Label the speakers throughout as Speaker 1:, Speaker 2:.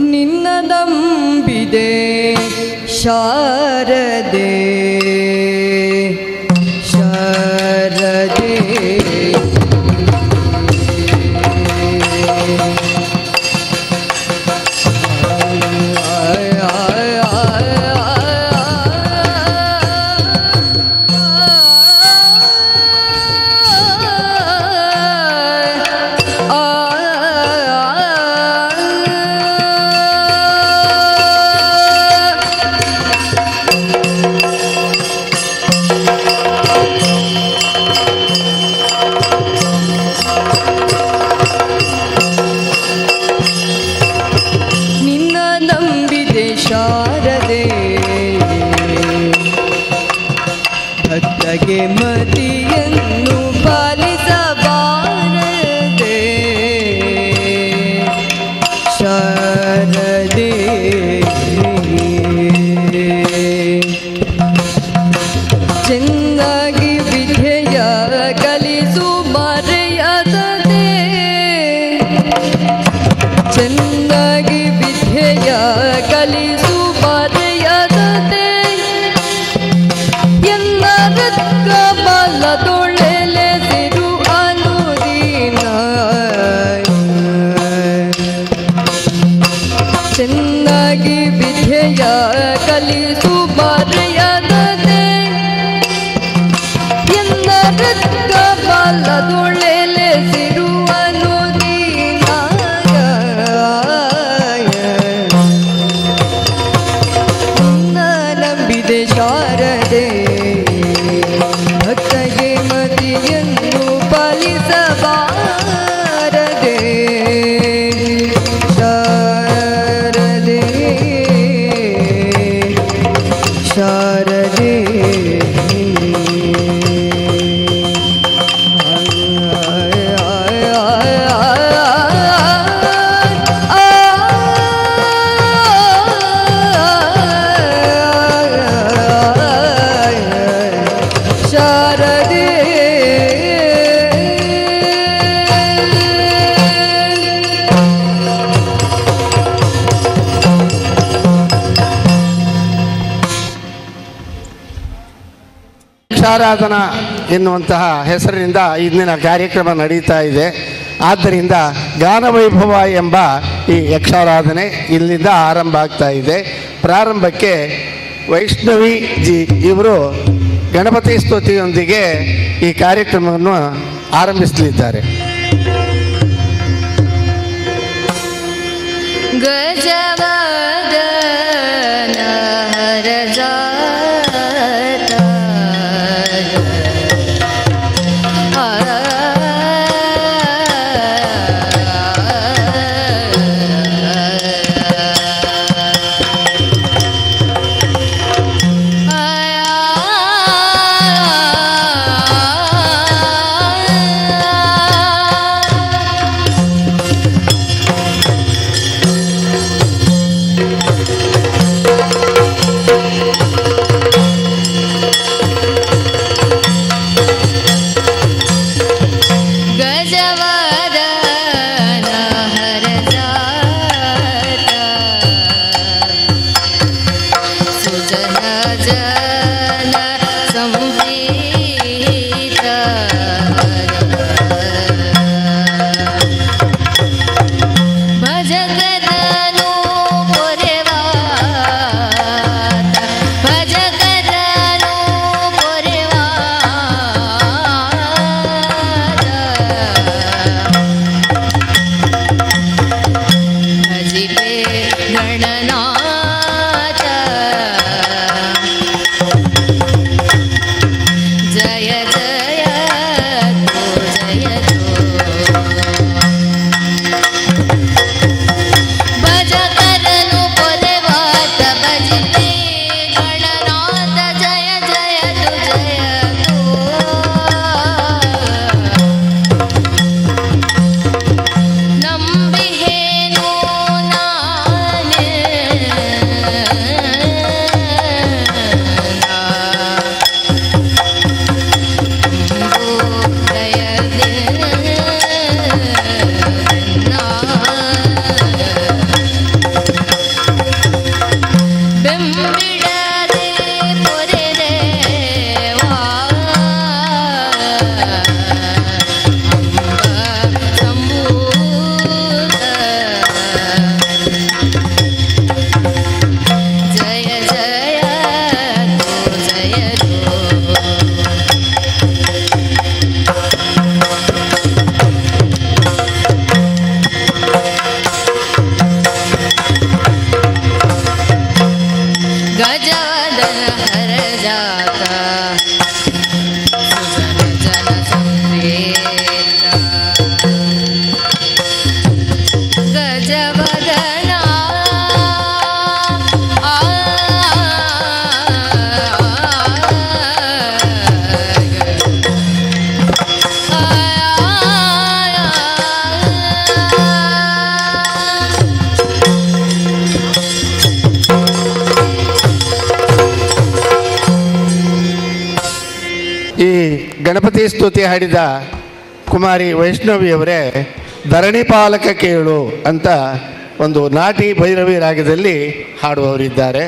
Speaker 1: ನಿನ್ನ ನಂಬಿದೆ ಶಾರದೆ ಶಾರದೆ ಶಾರದೆ ಭಕ್ತಗೆ ಮತಿಯನ್ನು ಪಾಲಿಸಬಾರದೆ ಶಾರದೆ ಚೆನ್ನಾಗಿ ವಿದ್ಯೆಯ ಕಲಿಸು ಮರೆಯದೆ ಚೆನ್ನಾಗಿ ವಿದ್ಯೆಯ ಕಲಿಸು ಮರೆಯದೆ ಎಲ್ಲರ ಬಲದೊಳೆಲೆಸಿರು ಅನುದಿನ ಚೆನ್ನಾಗಿ ವಿದ್ಯೆಯ ಕಲಿಸು ಮರೆಯದೆ ಎಲ್ಲರ ಬಲದೊಳೆಲೆಸಿರು ಶಾರದೆ ಭಕ್ತಗೆ ಮತಿಯನ್ನು ಪಾಲಿಸಬಾರದೆ ಶಾರದೆ ಶಾರದೆ
Speaker 2: ಯಕ್ಷಾರಾಧನಾ ಎನ್ನುವಂತಹ ಹೆಸರಿನಿಂದ ಇಂದಿನ ಕಾರ್ಯಕ್ರಮ ನಡೀತಾ ಇದೆ. ಆದ್ದರಿಂದ ಗಾನವೈಭವ ಎಂಬ ಈ ಯಕ್ಷಾರಾಧನೆ ಇಲ್ಲಿಂದ ಆರಂಭ ಆಗ್ತಾ ಇದೆ. ಪ್ರಾರಂಭಕ್ಕೆ ವೈಷ್ಣವಿ ಜಿ ಇವರು ಗಣಪತಿ ಸ್ತುತಿಯೊಂದಿಗೆ ಈ ಕಾರ್ಯಕ್ರಮವನ್ನು ಆರಂಭಿಸಲಿದ್ದಾರೆ.
Speaker 1: ಗಜವದನ ಹರಜ
Speaker 2: ಗಣಪತಿ ಸ್ತುತಿ ಹಾಡಿದ ಕುಮಾರಿ ವೈಷ್ಣವಿಯವರೇ ಧರಣಿ ಪಾಲಕ ಕೇಳು ಅಂತ ಒಂದು ನಾಟಿ ಭೈರವಿ ರಾಗದಲ್ಲಿ ಹಾಡುವವರಿದ್ದಾರೆ.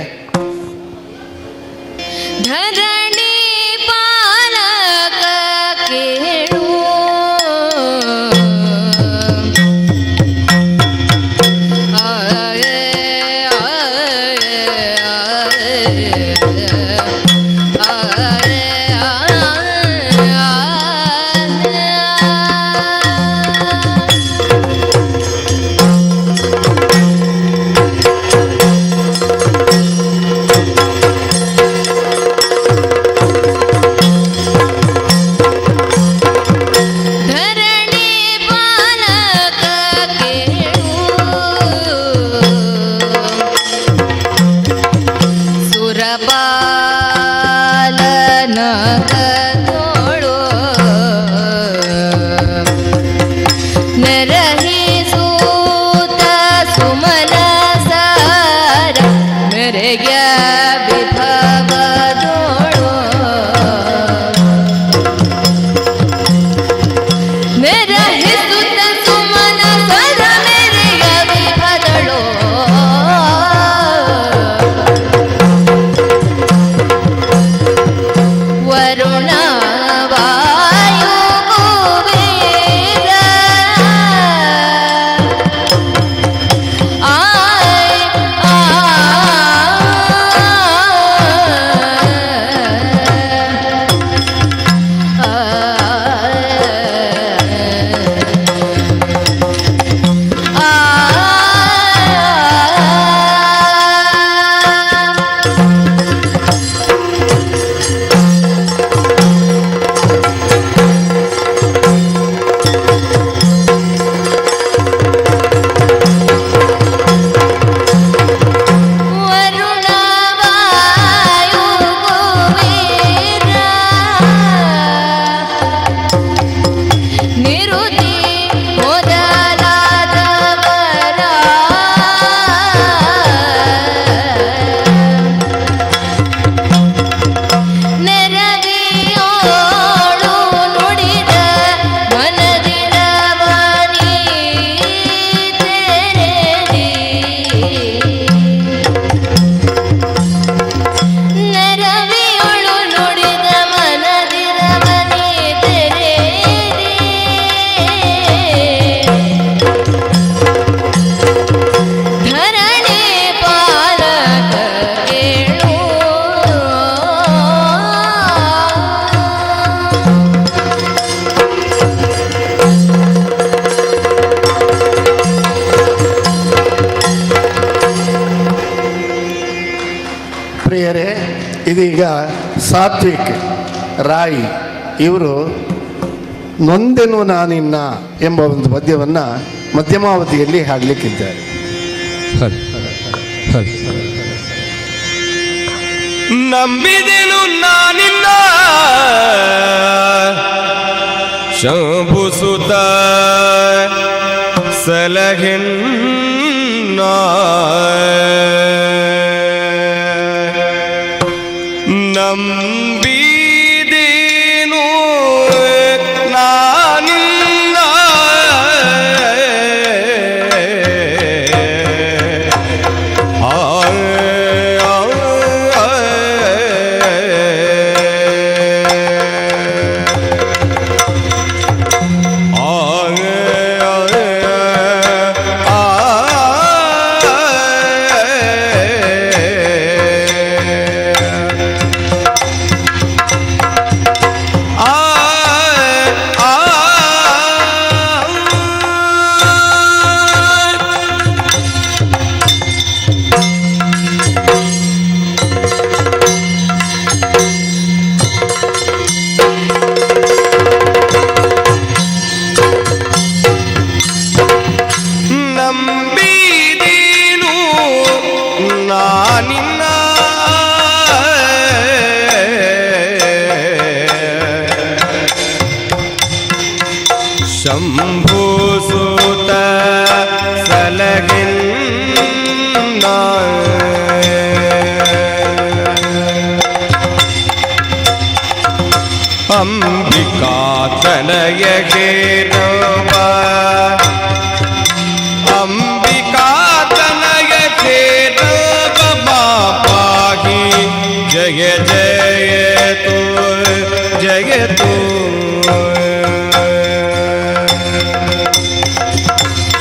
Speaker 1: ಧರಣಿ ಪಾಲಕ ಕೇಳು
Speaker 2: ಪ್ರಿಯರೇ, ಇದೀಗ ಸಾತ್ವಿಕ್ ರಾಯ್ ಇವರು ನೊಂದೆನು ನಾನಿನ್ನ ಎಂಬ ಒಂದು ಪದ್ಯವನ್ನು ಮಧ್ಯಮಾವಧಿಯಲ್ಲಿ ಹಾಡಲಿಕ್ಕಿದ್ದಾರೆ.
Speaker 3: ನಂಬಿದೆನು ನಾನಿನ್ನ ಶಂಭುಸುತ ಸಲಹೆನ್ನ ನಂಬಿದೆನು ನಾನಿನ್ನ ಹೇರವ ಅಂಬಿಕಾ ತನಯ ಹೇರವ ಪಾಹಿ ಜಯ ಜಯತು ಜಯತು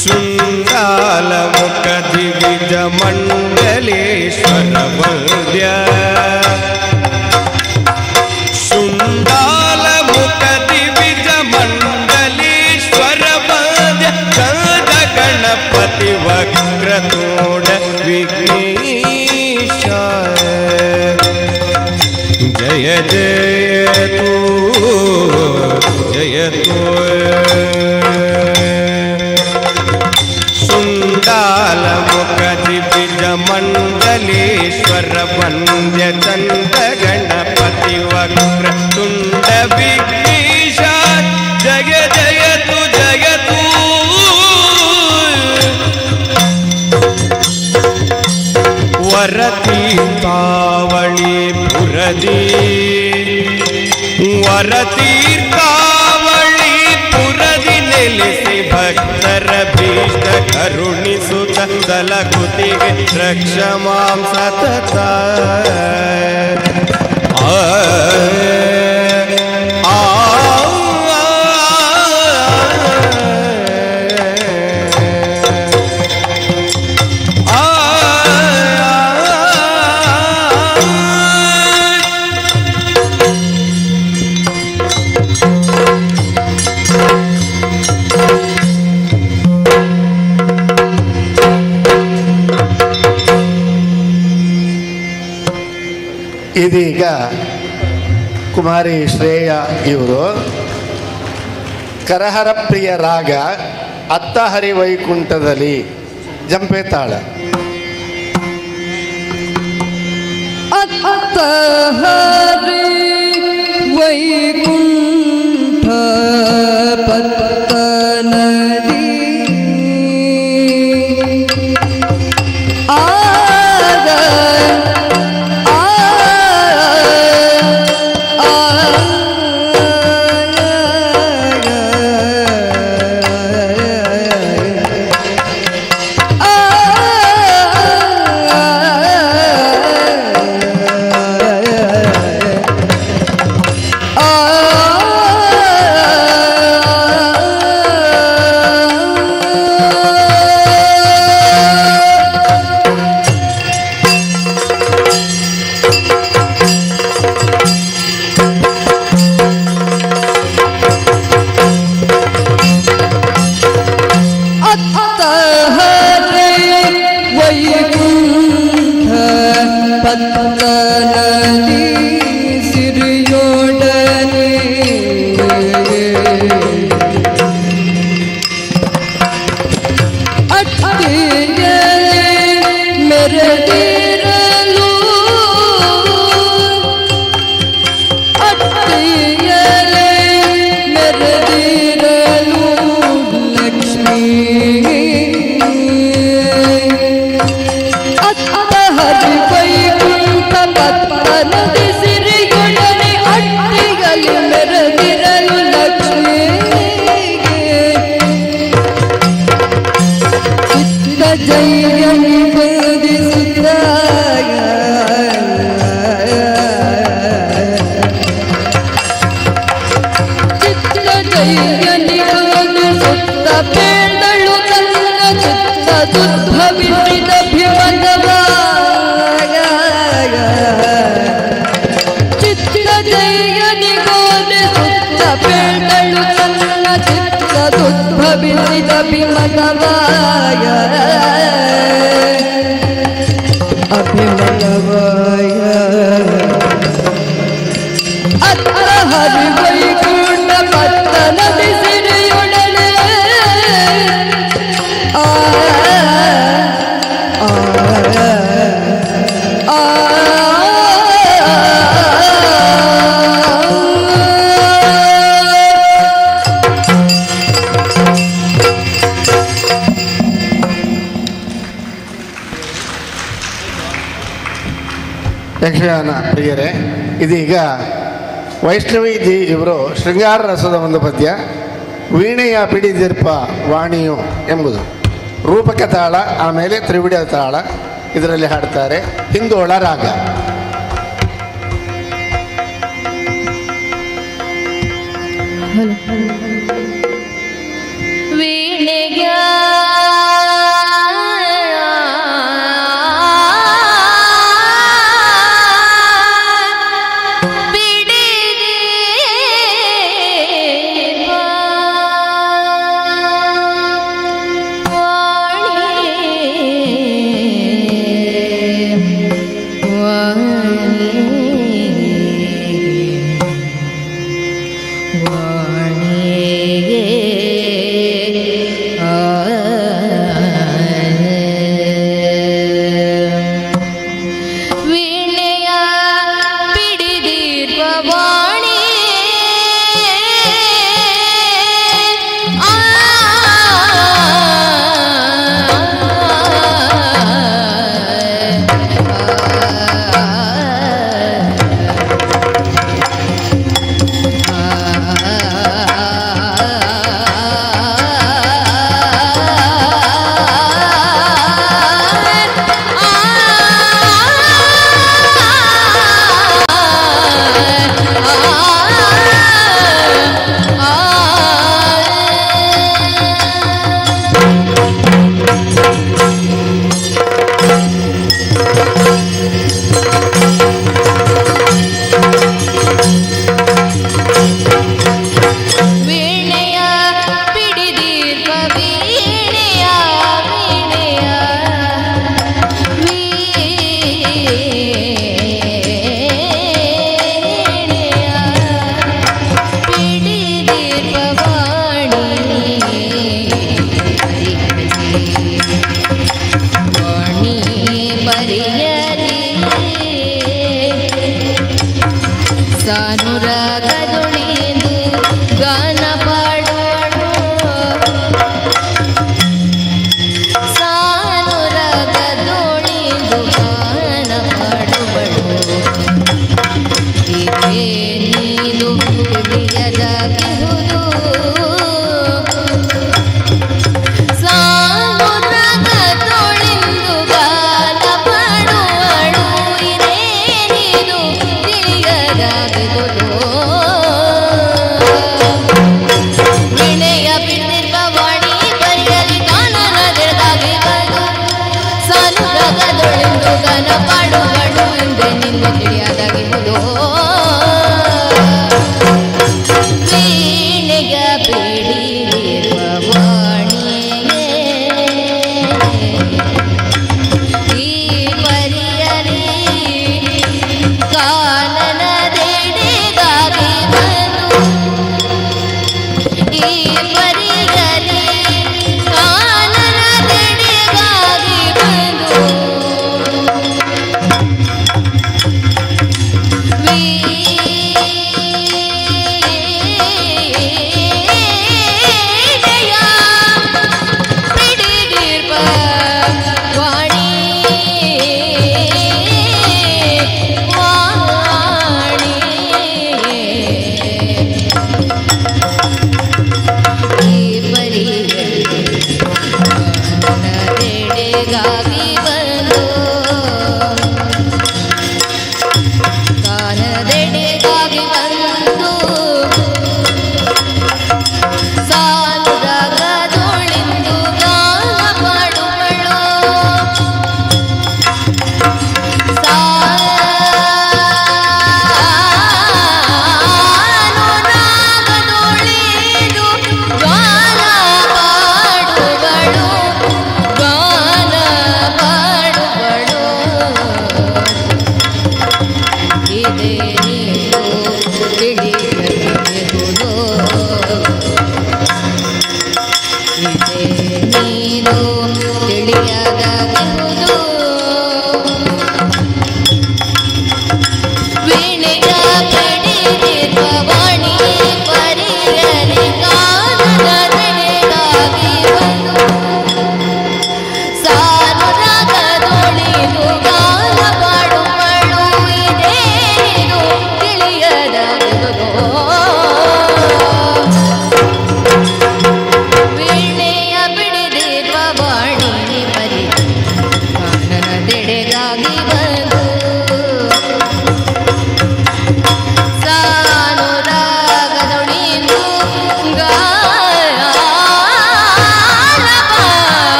Speaker 3: ಶೃಂಗಾಲ ಮುಖ ದಿವಿಜ ಮಂಡಲೇಶ್ವರ ವಂದ್ಯ ಶೃಂಗಾಲ ಮುಖ ದಿವಿಜ ಮಂಡಲೇಶ್ವರ ವಂದ್ಯ ಕಂದ ಗಣಪತಿ ವಕ್ರತೋಡ ವಿಘ್ನೇಶ ಜಯ ಜಯತು ಜಯತು ಶೃಂಗಾಲ ಮುಖ ದಿವಿಜ ಮಂಡಲೇಶ್ವರ ವಂದ್ಯ ಚಂದ ಗಣಪತಿ ವಕ್ರ ತುಂಡ ವಿಘ್ನೇಶ ಜಯ ಜಯತು ಜಯತು ವರತೀರ್ಥಾವಳಿ ಪುರದಿ ವರತೀರ್ಥಾವಳಿ ಪುರದಿ ನೆಲೆಸಿ ಭಕ್ತರ ಭೀಷ್ಟ ಕರುಣಿಸುತ್ತ ತಲಕುತಿಗೆ ರಕ್ಷ ಮಾಂ ಸತತ ಆ ಆ
Speaker 2: ಇದೀಗ ಕುಮಾರಿ ಶ್ರೇಯ ಇವರು ಕರಹರ ಪ್ರಿಯ ರಾಗ ಅತ್ತ ಹರಿ ವೈಕುಂಠದಲ್ಲಿ ಜಂಪೆ ತಾಳ.
Speaker 1: ಅತ್ತ ಹರಿ ವೈಕುಂಠ ಪತ್ತನದಿ ಆಗ ಪತ್ತನದಿ ಸಿರಿಯೋಡನೆ ಅಟ್ಟಿಗೆ ಮೆರೆದಿರಲು ಅಟ್ಟಿಗೆ ಮೆರೆದಿರಲು ಲಕ್ಷ್ಮೀ ಹರಿ ವೈಕುಂಠ ಪತ್ತನದಿ ಸಿರಿಯೊಡನೆ ಅಟ್ಟಿಗಲಿ ಮೆರೆದಿರಲು ಲಕ್ಷ್ಮಿಗೆ ಚಿತ್ತ ಜಯನಿ ಬೋಧಿಸುತ್ತಾಯ ಚಿತ್ತ ಜಯನಿ ಬೋಧಿಸುತ್ತ ಬೇಡಳು ತನ್ನ ಚಿತ್ತ ದುರ್ಭವಿಸಿದ ಭೀಮಂದವ ಚಿತ್ತ ಜಯನಿಗೋದೆ ಸುತ್ತ ಬೇಡಳು ತನ್ನ ಚಿತ್ತ ದುರ್ಭವಿಸಿದ ಭೀಮನವಾಯ ಅಭಿಮನವಾಯ ಅತ್ತ ಹರಿ ವೈಕುಂಠ ಪತ್ತನದಿ ಸಿರಿಯೊಡನೆ
Speaker 2: ಯಕ್ಷಗಾನ ಪ್ರಿಯರೇ, ಇದೀಗ ವೈಷ್ಣವಿ ಜಿ ಇವರು ಶೃಂಗಾರ ರಸದ ಒಂದು ಪದ್ಯ ವೀಣೆಯ ಪಿಡಿದಿರ್ಪ ವಾಣಿಯು ಎಂಬುದು ರೂಪಕ ತಾಳ, ಆಮೇಲೆ ತ್ರಿವಿಡ ತಾಳ ಇದರಲ್ಲಿ ಹಾಡ್ತಾರೆ. ಹಿಂದೋಳ ರಾಗ.
Speaker 1: ವೀಣೆಯ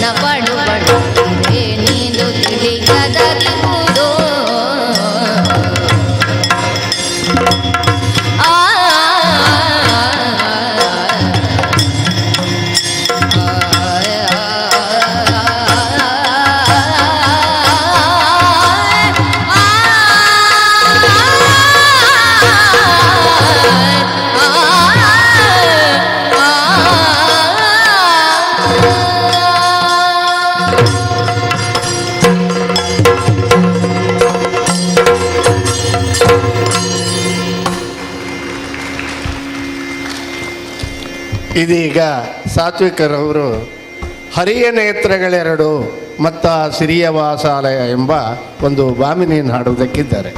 Speaker 1: ನ ಪಡುಪಡುತ್ತಿದೆ ನೀನು ತಿಳಿಯದಿರುವುದು
Speaker 2: ಇದೀಗ ಸಾತ್ವಿಕರವರು ಹರಿಯ ನೇತ್ರಗಳೆರಡು ಮತ್ತ ಸಿರಿಯ ವಾಸಾಲಯ ಎಂಬ ಒಂದು ಭಾಮಿನಿಯನ್ನು ಹಾಡುವುದಕ್ಕಿದ್ದಾರೆ.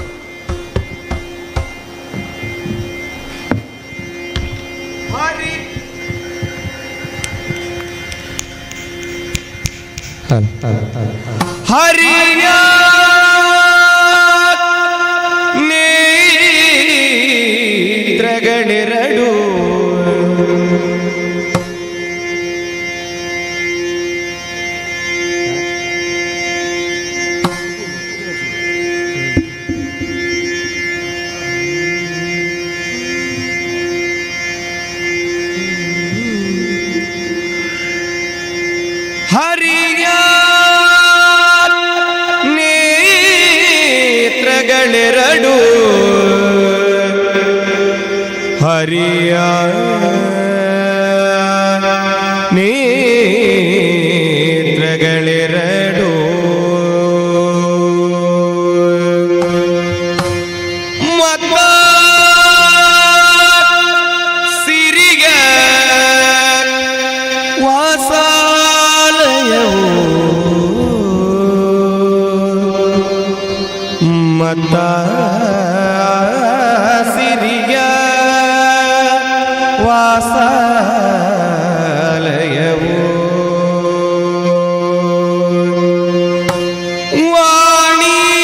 Speaker 3: ಹರಿಯ ನೇತ್ರಗಳೆರಡು ಹರಿಯ ನೇತ್ರಗಳೆರಡು ಹರಿಯ ನೇತ್ರಗಳೆರಡು ಮತ್ತ ಸಿರಿಯ ವಾಸಾಲಯವು ಮತ್ತ ಸಿರಿಯ ವಾಸಾಲಯವು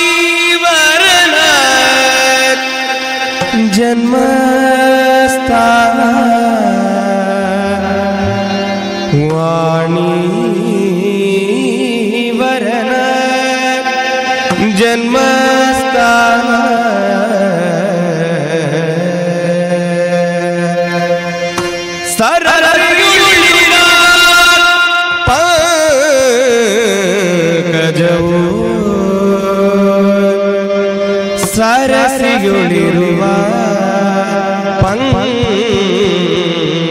Speaker 3: ವಾಣಿವರನ ಜನ್ಮಸ್ಥಾನ ವಾಣಿವರನ ಜನ್ಮಸ್ಥಾನ ಸರಯುಳಿರ ಪಂಕಜವು ಸರಸಿಯುಳಿರುವ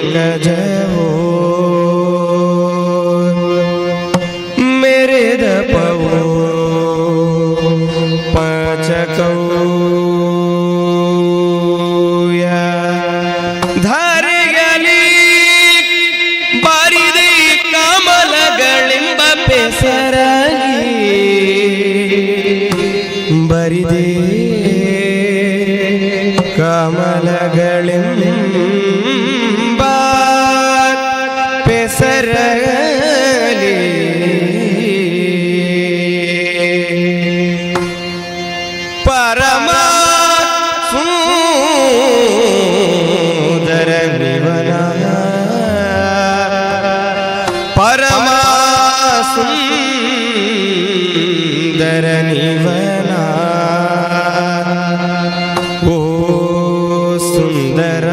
Speaker 3: ಪಂಕಜವು ಮೇರೆದ ಪವೋ ಪಚಕೌಯ ಧಾರೆಯಲಿ ಬಾರಿದೆ ಕಮಲಗಳೆಂಬ ಪೆಸರಲಿ ಬರಿದೆ ಕಮಲಗಳೆಂಬ ಪೆಸರಲಿ ಪರಮ ಸುಂದರ ನಿವನ ಪರಮ ಸುಂದರ ನಿವನ ಓ ಸುಂದರ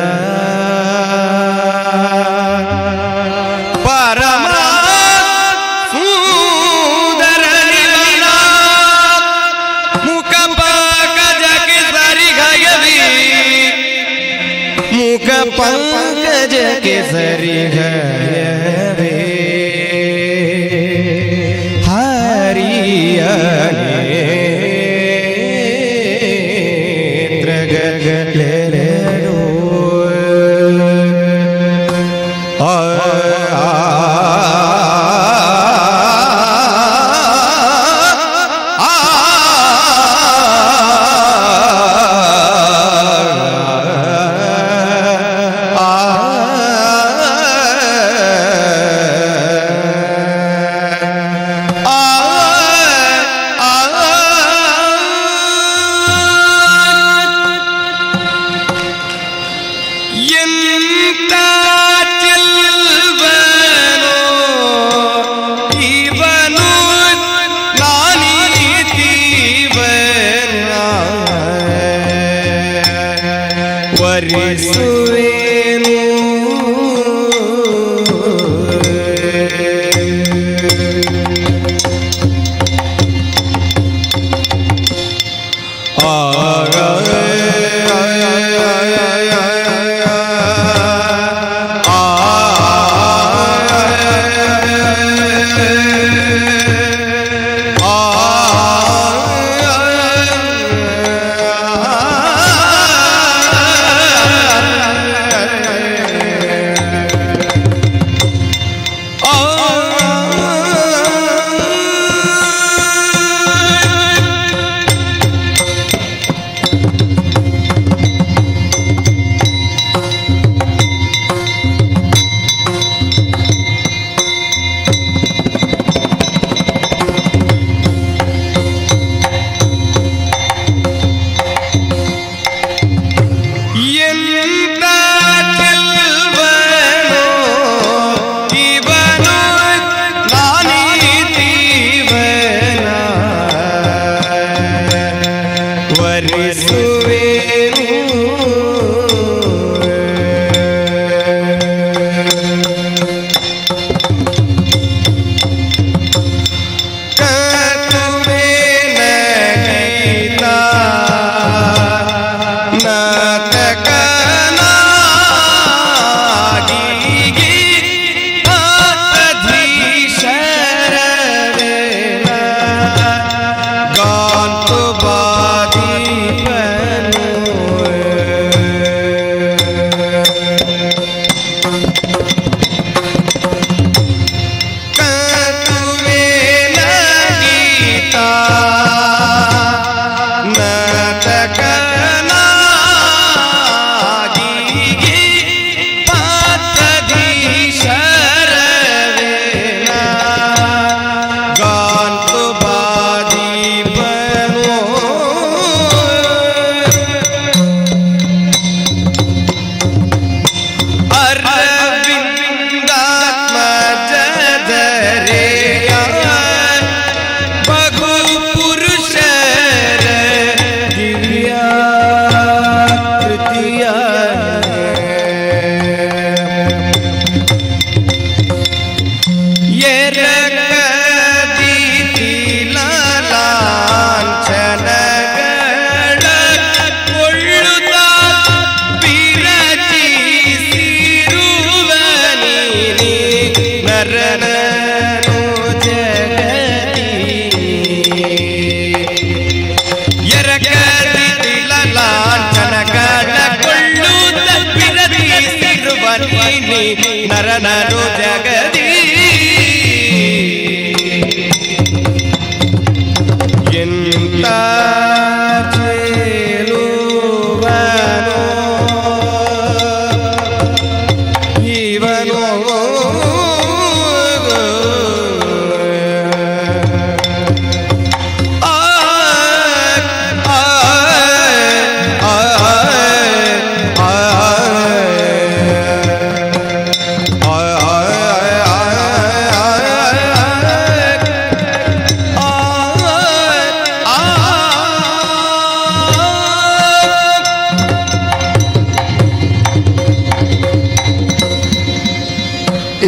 Speaker 3: ಪರಮ ಸುಂದರ ನಿವನ ಮುಖ ಪಂಕಜಕ್ಕೆ ಸರಿ ಗಯವಿ ಮುಖ ಪಂಕಜಕ್ಕೆ ಸರಿ ಗಯವೇ ಹರಿಯ ನೇತ್ರಗಳೆರಡು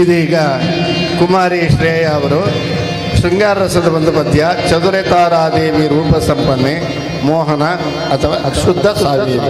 Speaker 2: ಇದೀಗ ಕುಮಾರಿ ಶ್ರೇಯ ಅವರು ಶೃಂಗಾರ ರಸದ ಒಂದು ಪದ್ಯ ಚದುರೆ ತಾರಾದೇವಿ ರೂಪ ಸಂಪನ್ನೆ ಮೋಹನ ಅಥವಾ ಶುದ್ಧ ಸಾವಿರ.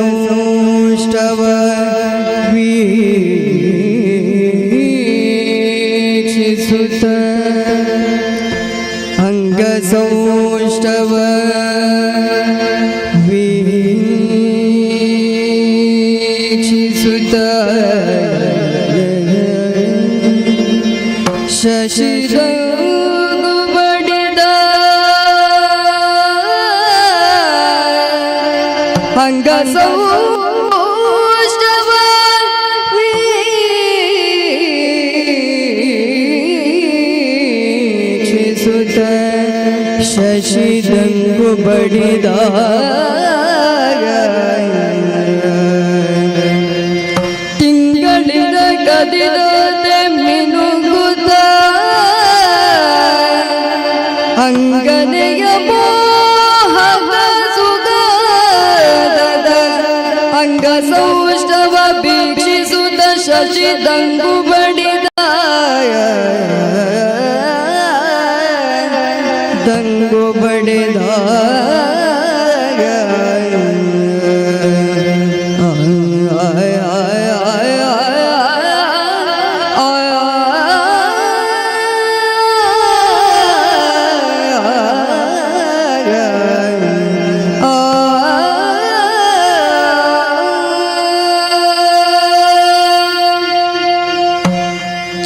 Speaker 4: ಸೌಷ್ಟವ ವೀಕ್ಷಿಸುತ್ತ ಅಂಗ ಸೌಷ್ಟವ ವೀಕ್ಷಿಸುತ್ತ ಶಶಿರ ಅಂಗ ಸೌಷ್ಟವ ವೀಕ್ಷಿಸುತ್ತ ಶಶಿದಂಗು ಬಡಿದ ತಿಂಗಳಿನ ಕದಿರದೆ ಮಿನುಗುತ್ತ ಅಂಗನೆಯ ಅಂಗ ಸೌಷ್ಟವ ವೀಕ್ಷಿಸುತ್ತ ಶಶಿದಂಗು ಬಡಿದ ದಂಗು ಬಡಿದ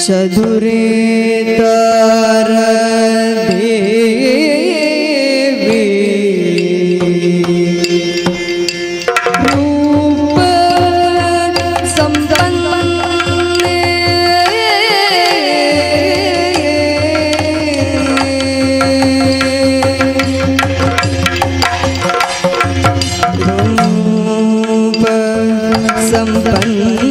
Speaker 4: ಚದುರೆ ತಾರ ದೇವಿ ರೂಪ ಸಂಪನ್ನೆ ರೂಪ ಸಂಪನ್ನೆ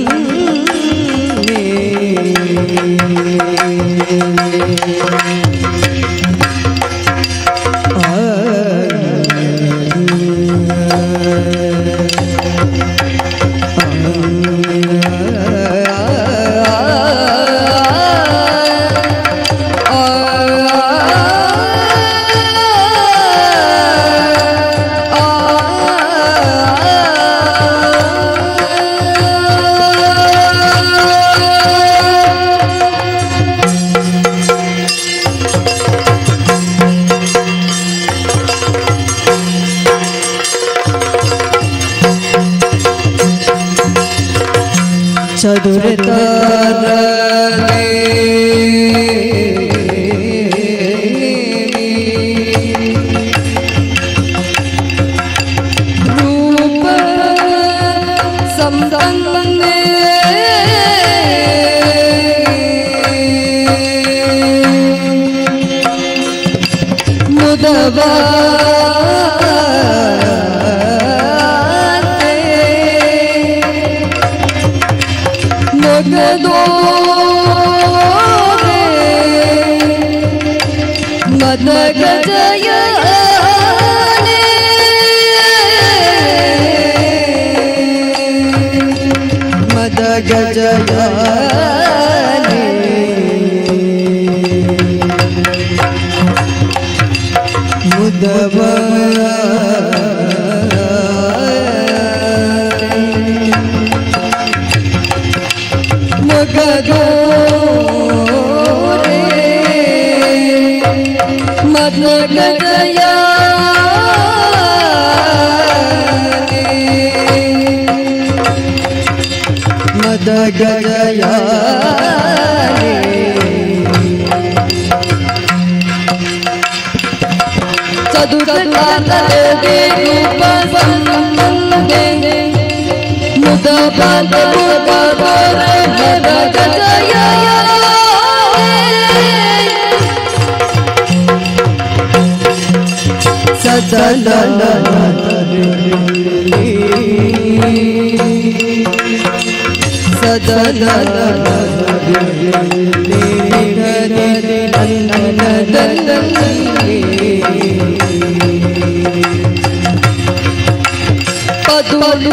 Speaker 4: ಚದುರೆ ತಾರ ರೂಪ ಸಂಪನ್ನೆ ಮುದವ ಮದ ಗಜಯ ಜಗದೋ ಮದ ಗಜಯ ಮದ ಗಜಯ ಚದುರೇ ರೂಪ ಸಂಬಂಧೆ ಮುದ ಪ್ರಾಂತ ಮದ ಗಜಯ ಸದನ ಸದನ ಪದುಲ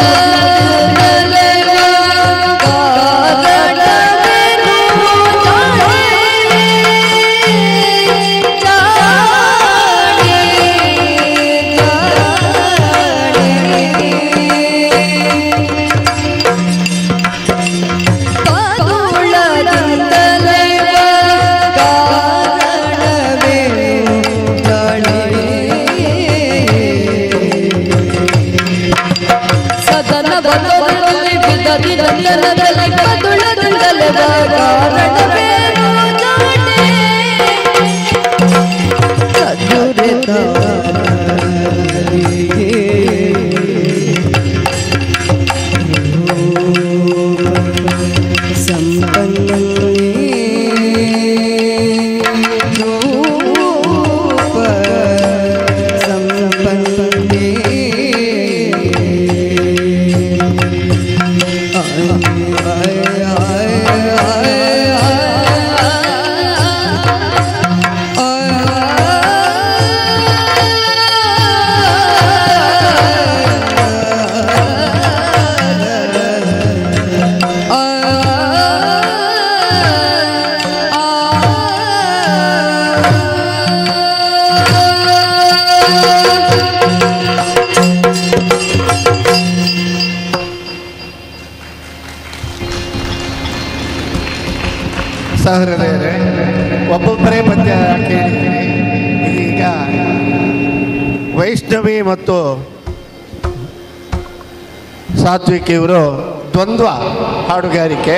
Speaker 2: ಸಹೃದಯರೇ, ಒಬ್ಬೊಬ್ಬರೇ ಪದ್ಯ ಕೇಳಿದ್ದೀರಿ. ಇದೀಗ ವೈಷ್ಣವಿ ಮತ್ತು ಸಾತ್ವಿಕ್ ಇವರು ದ್ವಂದ್ವ ಹಾಡುಗಾರಿಕೆ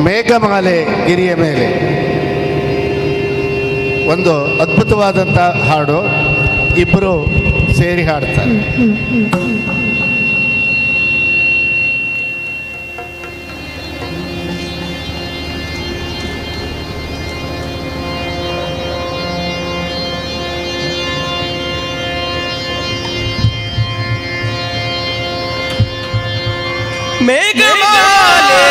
Speaker 2: ಮೇಘಮಾಲೆ ಗಿರಿಯ ಮೇಲೆ ಒಂದು ಅದ್ಭುತವಾದಂಥ ಹಾಡು ಇಬ್ಬರು ಸೇರಿ ಹಾಡ್ತಾರೆ.
Speaker 3: ಮೇಘಮಾಲೆ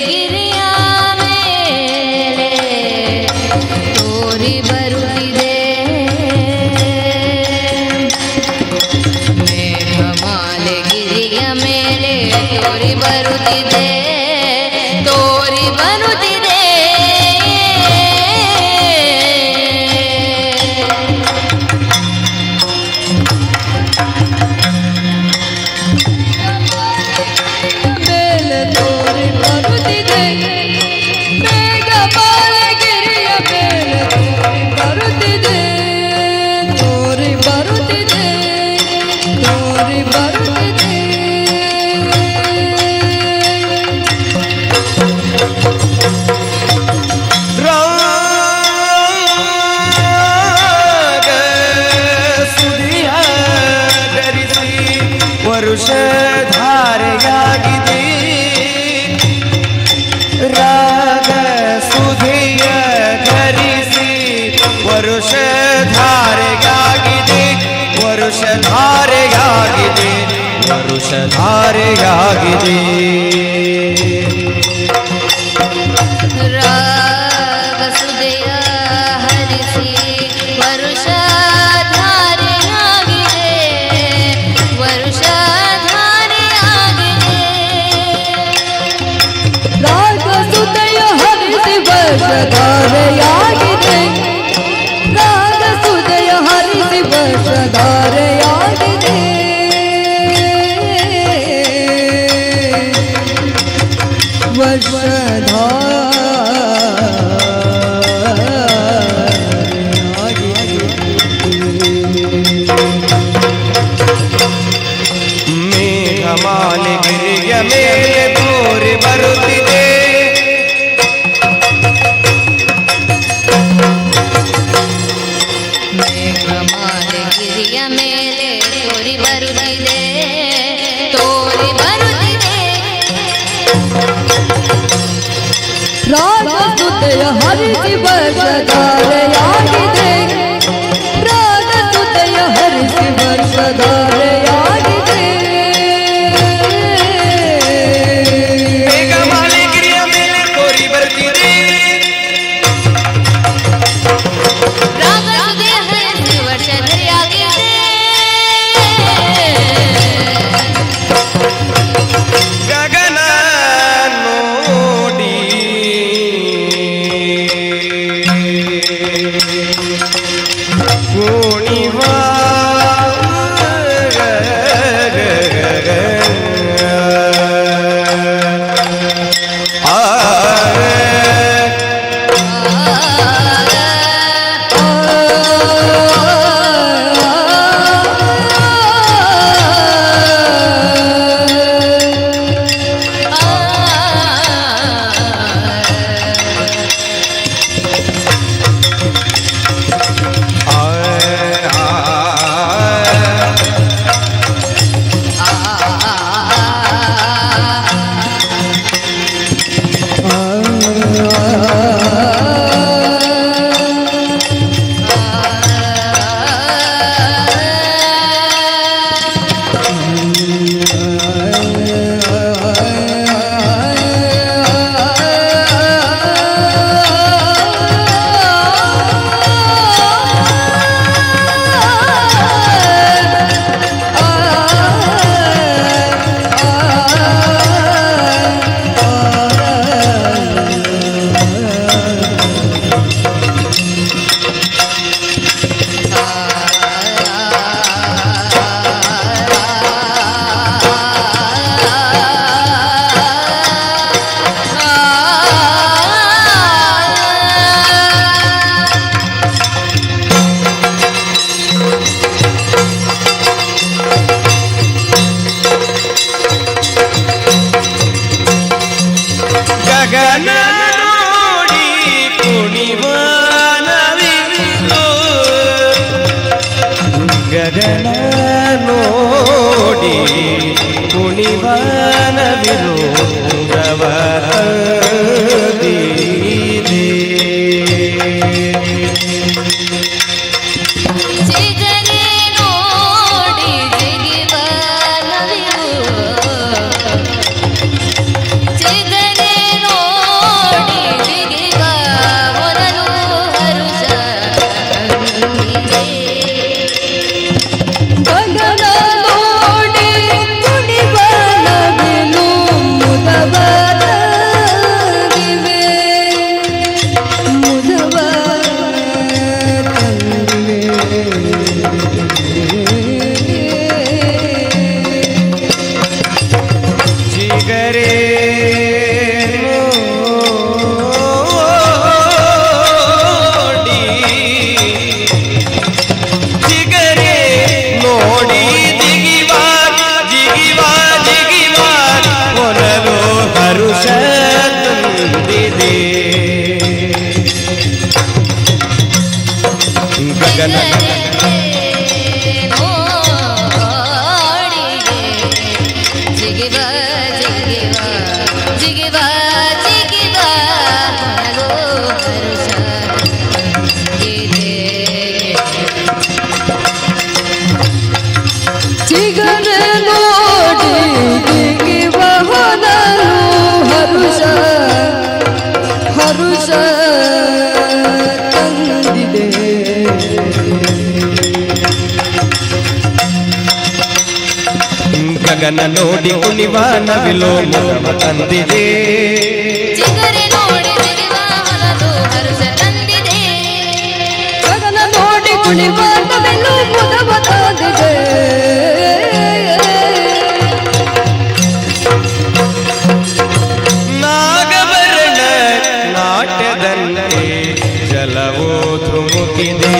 Speaker 3: ಗಿರಿಯ ಮೇಲೆ ತೋರಿ ಬರುತ್ತಿದೆ ಮೇಘಮಾಲೆ ಗಿರಿಯ ಮೇಲೆ ತೋರಿ ಬರುತ್ತಿದೆ.
Speaker 1: ತೋರಿ ಬರುತ್ತಿದೆ
Speaker 3: ವರುಷಧಾರೆಯಾಗಿದೆ.
Speaker 1: ರಾಗ ಸುದೆಯ ಹರಿಸಿ ವರುಷಧಾರೆಯಾಗಿದೆ, ವರುಷಧಾರೆಯಾಗಿದೆ.
Speaker 4: ರಾಗ ಸುದಯ ಹರಿಸಿ ವರ್ಷಧಾರೆಯಾಗಿದೆ, ರಾಗ ಸುದಯ ಹರಿಸಿ ವರ್ಷಧಾರೆಯಾಗಿದೆ.
Speaker 3: ಮೇಘಮಾಲೆ ಗಿರಿಯ ಮೇಲೆ ತೋರಿ ಬರುತ್ತಿದೆ,
Speaker 1: ಮೇಘಮಾಲೆ ಗಿರಿಯ ಮೇಲೆ ತೋರಿ ಬರುತ್ತಿದೆ, ತೋರಿ ಬರುತ್ತಿದೆ.
Speaker 4: ರಾಗ ಸುದಯ ಹರಿಸಿ ವರ್ಷಧಾರೆಯಾಗಿದೆ, ರಾಗ ಸುದಯ ಹರಿಸಿ ವರ್ಷಧಾರೆಯಾಗಿದೆ.
Speaker 3: ಮೇಘಮಾಲೆ ಗಿರಿಯ ಮೇಲೆ ತೋರಿ ಬರುತ್ತಿದೆ,
Speaker 1: ರಾಗ ಸುದೆಯ ಹರಿಸಿ ವರ್ಷಧಾರೆಯಾಗಿದೆ.
Speaker 3: ಗಗನ ನೋಡಿ ಕುಣಿವ ಗಗನ ನೋಡಿ ಕುಣಿವ ನವಿಲು, ಗಗನ ನೋಡಿ ಕುಣಿವ ನವಿಲು ಪ್ರವರದಿದೆ.
Speaker 1: ಜಿಗರೆ ನೋಡಿ ಜಿಗಿವ ನವಿಲು, ಜಿಗರೆ ನೋಡಿ ಜಿಗಿವ ಮೊದಲು ಹರುಷ ತಂದಿದೆ.
Speaker 4: ಗಗನ ನೋಡಿ ಕುಣಿವ ನವಿಲು ಮುದವರಗಿವೆ, ಮುದವ
Speaker 3: ಜಿಗರೆ ನೋಡಿ, ಜಿಗರೆ ನೋಡಿ ಜಿಗಿವ ಜಿಗಿವ ಜಿಗಿವ ಮೊದಲು ಹರುಷ ತಂದಿದೆ. ಗಗನ
Speaker 1: ಜಿಗಿವ ಜಿಗಿವ ಜಿಗಿವ ಜಿಗಿವ ಮೊದಲು ಹರುಷ ಇದೆ.
Speaker 4: ಚಿಗರೆ ನೋಡಿ
Speaker 3: ಮಗನ ನೋಡಿ ಕುಣಿವ ನವಿಲು ಮೊಗವ ತಂದಿದೆ
Speaker 1: ಚಿಗುರೆ ನೋಡಿ ಜಿಗಿವ ಹೊನಲು ಹರುಷ ತಂದಿದೆ
Speaker 4: ಗಗನ ನೋಡಿ ಕುಣಿವ ನವಿಲು ಮೊಗವ ತಂದಿದೆ
Speaker 3: ನಾಗಭರಣ ನಾಟ್ಯದಂತೆ ಜಲವೂ ಧುಮುಕಿದೆ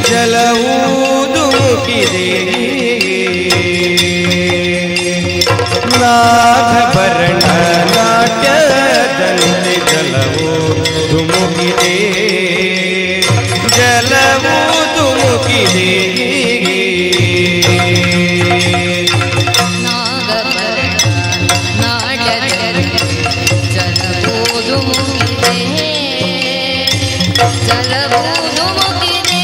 Speaker 3: ಜಲವೂ ಧುಮುಕಿದೆ ನಾಗಭರಣ ನಾಟ್ಯದಂತೆ ಜಲವೂ ಧುಮುಕಿದೆ ಜಲವೂ ಧುಮುಕಿದೆ
Speaker 1: ನಾಗಭರಣ ನಾಟ್ಯದಲ್ಲಿ ಜಲಬೂದು ಮುಗಿದೆ ಜಲಬೂದು ಮುಗಿದೆ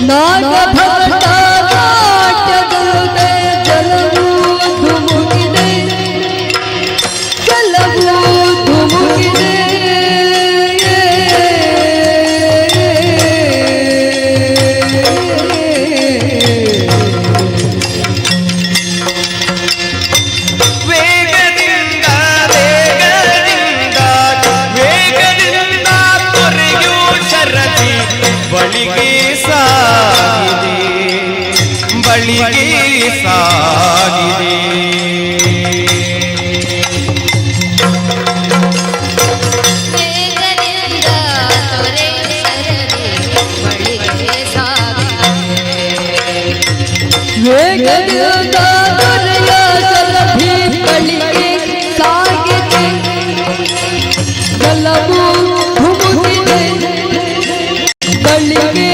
Speaker 4: ನಾಗಭರಣ ನಾಟ್ಯದಂತೆ ಜಲವು ಧುಮುಕಿದೆ ಜಲವು ಧುಮುಕಿದೆ
Speaker 3: ವೇಗದಿಂದ ವೇಗದಿಂದ ವೇಗದಿಂದ ತೊರೆಯೂ ಶರದಿ ಬಳಿಗೆ ಸಾಗಿದೆ ಬಳಿಗೆ ಸಾಗಿದೆ
Speaker 1: ವೇಗದಿಂದ ತೊರೆ ಸರದಿ ಬಳಿಗೆ ಸಾಗಿದೆ
Speaker 4: ವೇಗದಿಂದ ದೊರೆಯ ಸಲಭಿ ಬಳಿಗೆ ಸಾಗಿದೆ ಜಲವು ಧುಮುಕಿದೆ ಬಳಿಗೆ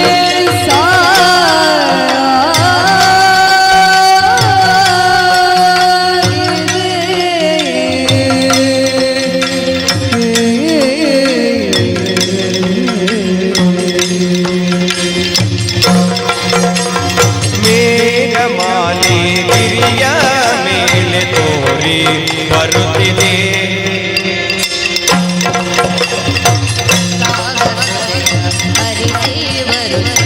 Speaker 3: ಮೇಘಮಾಲೆ ಗಿರಿಯ ಮೇಲೆ ತೋರಿ ಬರುತ್ತಿದೆ
Speaker 1: ಹರಿಸಿ ವರುಷ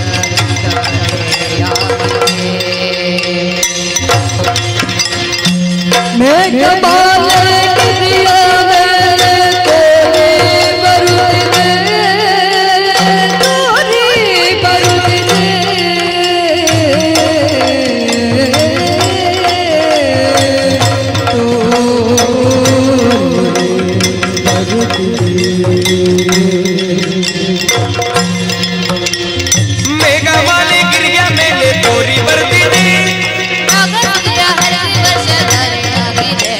Speaker 4: ಮೇಘಮಾಲೆ ಗಿರಿಯ ಮೇಲೆ ತೋರಿ ಬರುತ್ತಿದೆ ತೋರಿ ಬರುತ್ತಿದೆ
Speaker 3: ಮೇಘಮಾಲೆ ಗಿರಿಯ ಮೇಲೆ ತೋರಿ ಬರ್ತಿದೆ
Speaker 1: ಅಗತ್ಯ ಹರಿಸಿ ವರ್ಷ ಧರೆಯಾಗಿದೆ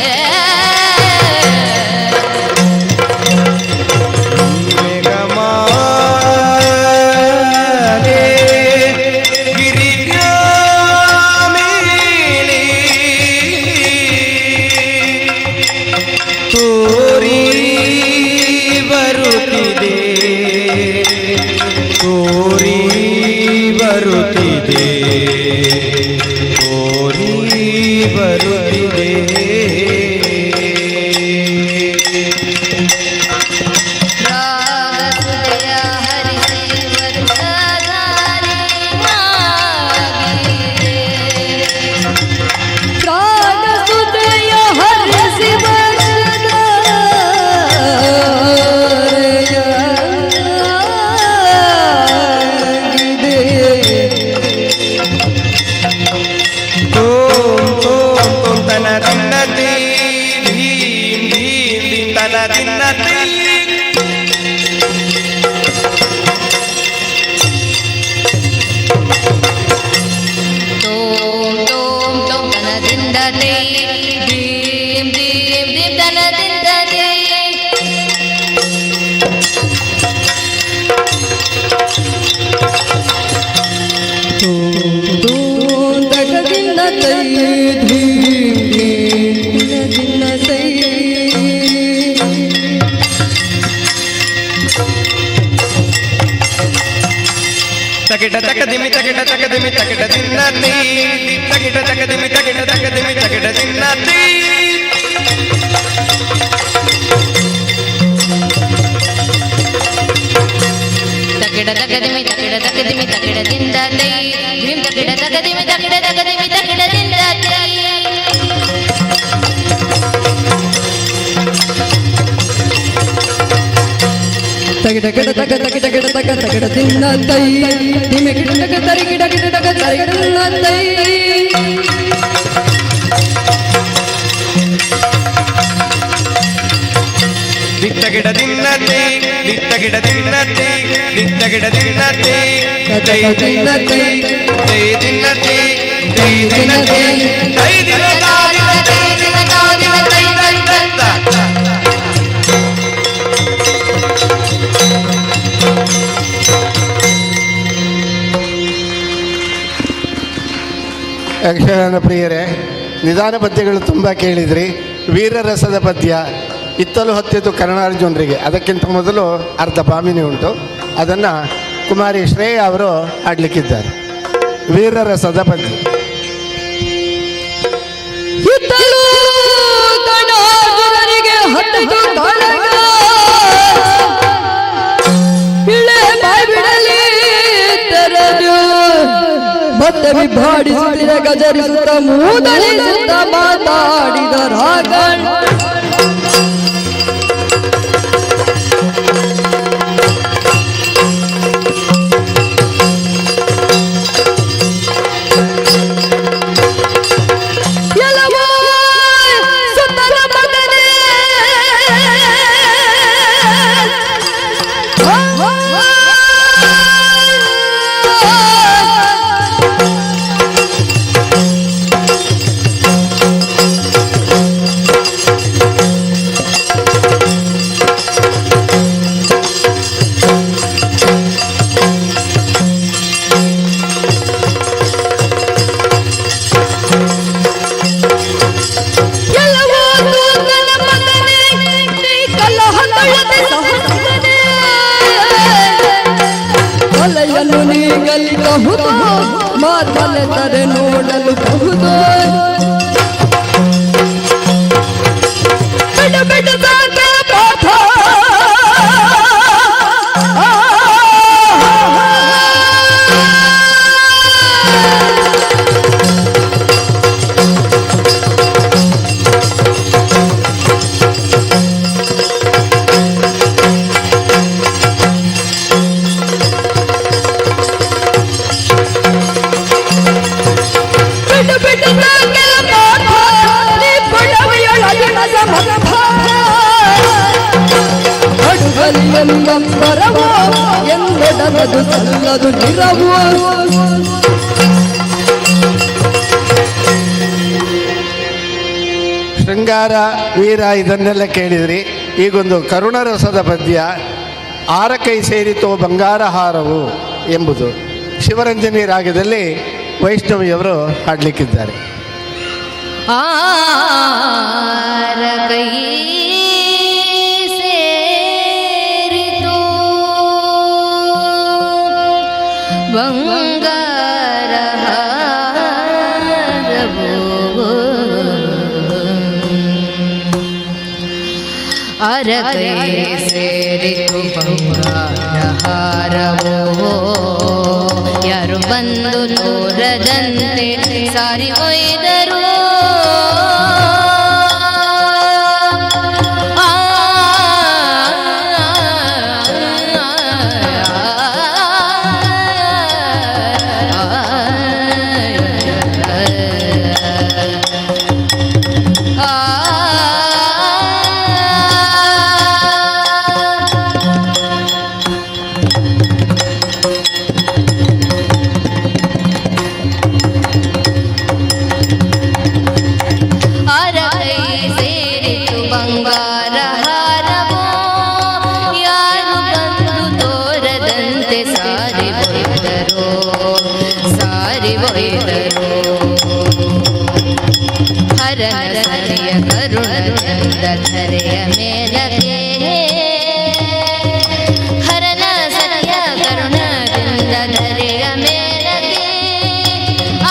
Speaker 3: ಮೇಘಮಾಲೆ ಗಿರಿಯ ಮೇಲೆ ತೋರಿ ಬರುತ್ತಿದೆ ತೋರಿ ಬರುತ್ತಿದೆ ತೋರಿ ಬರುತ್ತಿದೆ
Speaker 1: ರಾಗಸುದಯ ಹರಿಸಿ ವರುಷ ಧಾರೆಯಾಗಿದೆ
Speaker 4: ಪ್ರಾಣಸುದಯ ಹರಿಸಿ
Speaker 3: ತೋಂ ತೋಂ ತೋಂ ತನ ದಿನ್ನತಿ ಧೀಂ ಧೀಂ ಧೀಂ ತನ ದಿನ್ನತಿ
Speaker 1: ತೋಂ ತೋಂ ತೋಂ ತನದಿಂದ ತೈ ಧೀಂ ಧೀಂ ಧೀಂ ತನದಿಂದ ತೈ
Speaker 4: ದಗದಿನ ತೈ ಧೀನ ತೈ
Speaker 3: ತಕಿಟ ತಕದಿಮಿ ತಕಿಟ ತಕದಿಮಿ ತಕಿಟ ದಿನ್ನತಿ ತಕಿಟ ತಕದಿಮಿ ತಕಿಟ ತಕದಿಮಿ ತಕಿಟ ದಿನ್ನತಿ
Speaker 1: ತಕಿಡ ತಕದಿಮಿ ತಕಿಡ ತಕದಿಮಿ ತಕಿಡದಿಂದ ತೈ ಧೀಂ ತಕಿಡ ತಕದಿಮಿ ತಕಿಡ ತಕದಿಮಿ
Speaker 4: ತಗಿಡ ಗಿಡ ತಗ ತಗಿಡ ಗಿಡ ತಗ ತಗಿಡ ತಿನ್ನ ತೈ ತಿಮೆ ಗಿಡ ತಗ ತರಿ ಗಿಡ ಗಿಡ ತಗ ತರಿ ಗಿಡ ತಿನ್ನ ತೈ
Speaker 3: ದಿತ್ತ ಗಿಡ ದಿನ್ನತೆ ದಿತ್ತ ಗಿಡ ದಿನ್ನತೆ ದಿತ್ತ ಗಿಡ ದಿನ್ನತೆ ದೈ ದಿನ್ನತೆ ದೈ ದಿನ್ನತೆ ದೈ ದಿನ್ನತೆ ದೈ ದಿನ್ನತೆ
Speaker 2: ಯಕ್ಷಗಾನ ಪ್ರಿಯರೇ, ನಿಧಾನ ಪದ್ಯಗಳು ತುಂಬ ಕೇಳಿದ್ರಿ. ವೀರರಸದ ಪದ್ಯ ಇತ್ತಲು ಹೊತ್ತಿದ್ದು ಕರ್ಣಾರ್ಜುನರಿಗೆ, ಅದಕ್ಕಿಂತ ಮೊದಲು ಅರ್ಧ ಬಾಮಿನಿ ಉಂಟು, ಅದನ್ನು ಕುಮಾರಿ ಶ್ರೇಯ ಅವರು ಹಾಡಲಿಕ್ಕಿದ್ದಾರೆ. ವೀರರಸದ ಪದ್ಯ.
Speaker 4: ಇತ್ತಲು ಕರ್ಣಾರ್ಜುನರಿಗೆ ಹತ್ತಿತು ಕಾಳಗ, ಇಳೆ ಬಾಯಿ ಬಿಡಲಿ ತೆರೆದು ಮತ್ತೆ ವಿಭಾಡಿಸುತ್ತಿರ ಗಜರಿಸುತ್ತ ಮೂದಲಿಸುತ್ತ ಮಾತಾಡಿದ ರಾಗಣ. ಮಲೆಯನ್ನು ನೀಗಲಿಬಹುದು, ಮಾತಲೆದರೆ ನೋಡಲು ಬಹುದು. ಬಿಡು ಬಿಡು ಸಾಕೆ ಪಾಠ, ಬರವೋ ಎಂದೆಡನದು ಸಲ್ಲದು ನಿರವು.
Speaker 2: ಶೃಂಗಾರ ವೀರ ಇದನ್ನೆಲ್ಲ ಕೇಳಿದ್ರಿ. ಈಗೊಂದು ಕರುಣರಸದ ಪದ್ಯ, ಆರಕೈ ಸೇರಿತೋ ಬಂಗಾರ ಹಾರವು ಎಂಬುದು ಶಿವರಂಜನಿ ರಾಗದಲ್ಲಿ ವೈಷ್ಣವಿಯವರು ಹಾಡಲಿಕ್ಕಿದ್ದಾರೆ.
Speaker 1: ಆರಕೈ ಸೇರಿತು ಬಂಗಾರ ಹಾರವು, ಆರಕೈ ಸೇರಿತು ಬಂಗಾರ ಹಾರವು, ಯಾರು ಬಂದು ತೋರದಂತೆ ಸಾರಿ ಒಯ್ದರು. ಹರನ ಸರಿಯ ಕರುಣದಿಂದ ಧರೆಯ ಮೇಲಕ್ಕೆ, ಹರನ ಸರಿಯ ಕರುಣದಿಂದ ಧರೆಯ ಮೇಲಕ್ಕೆ,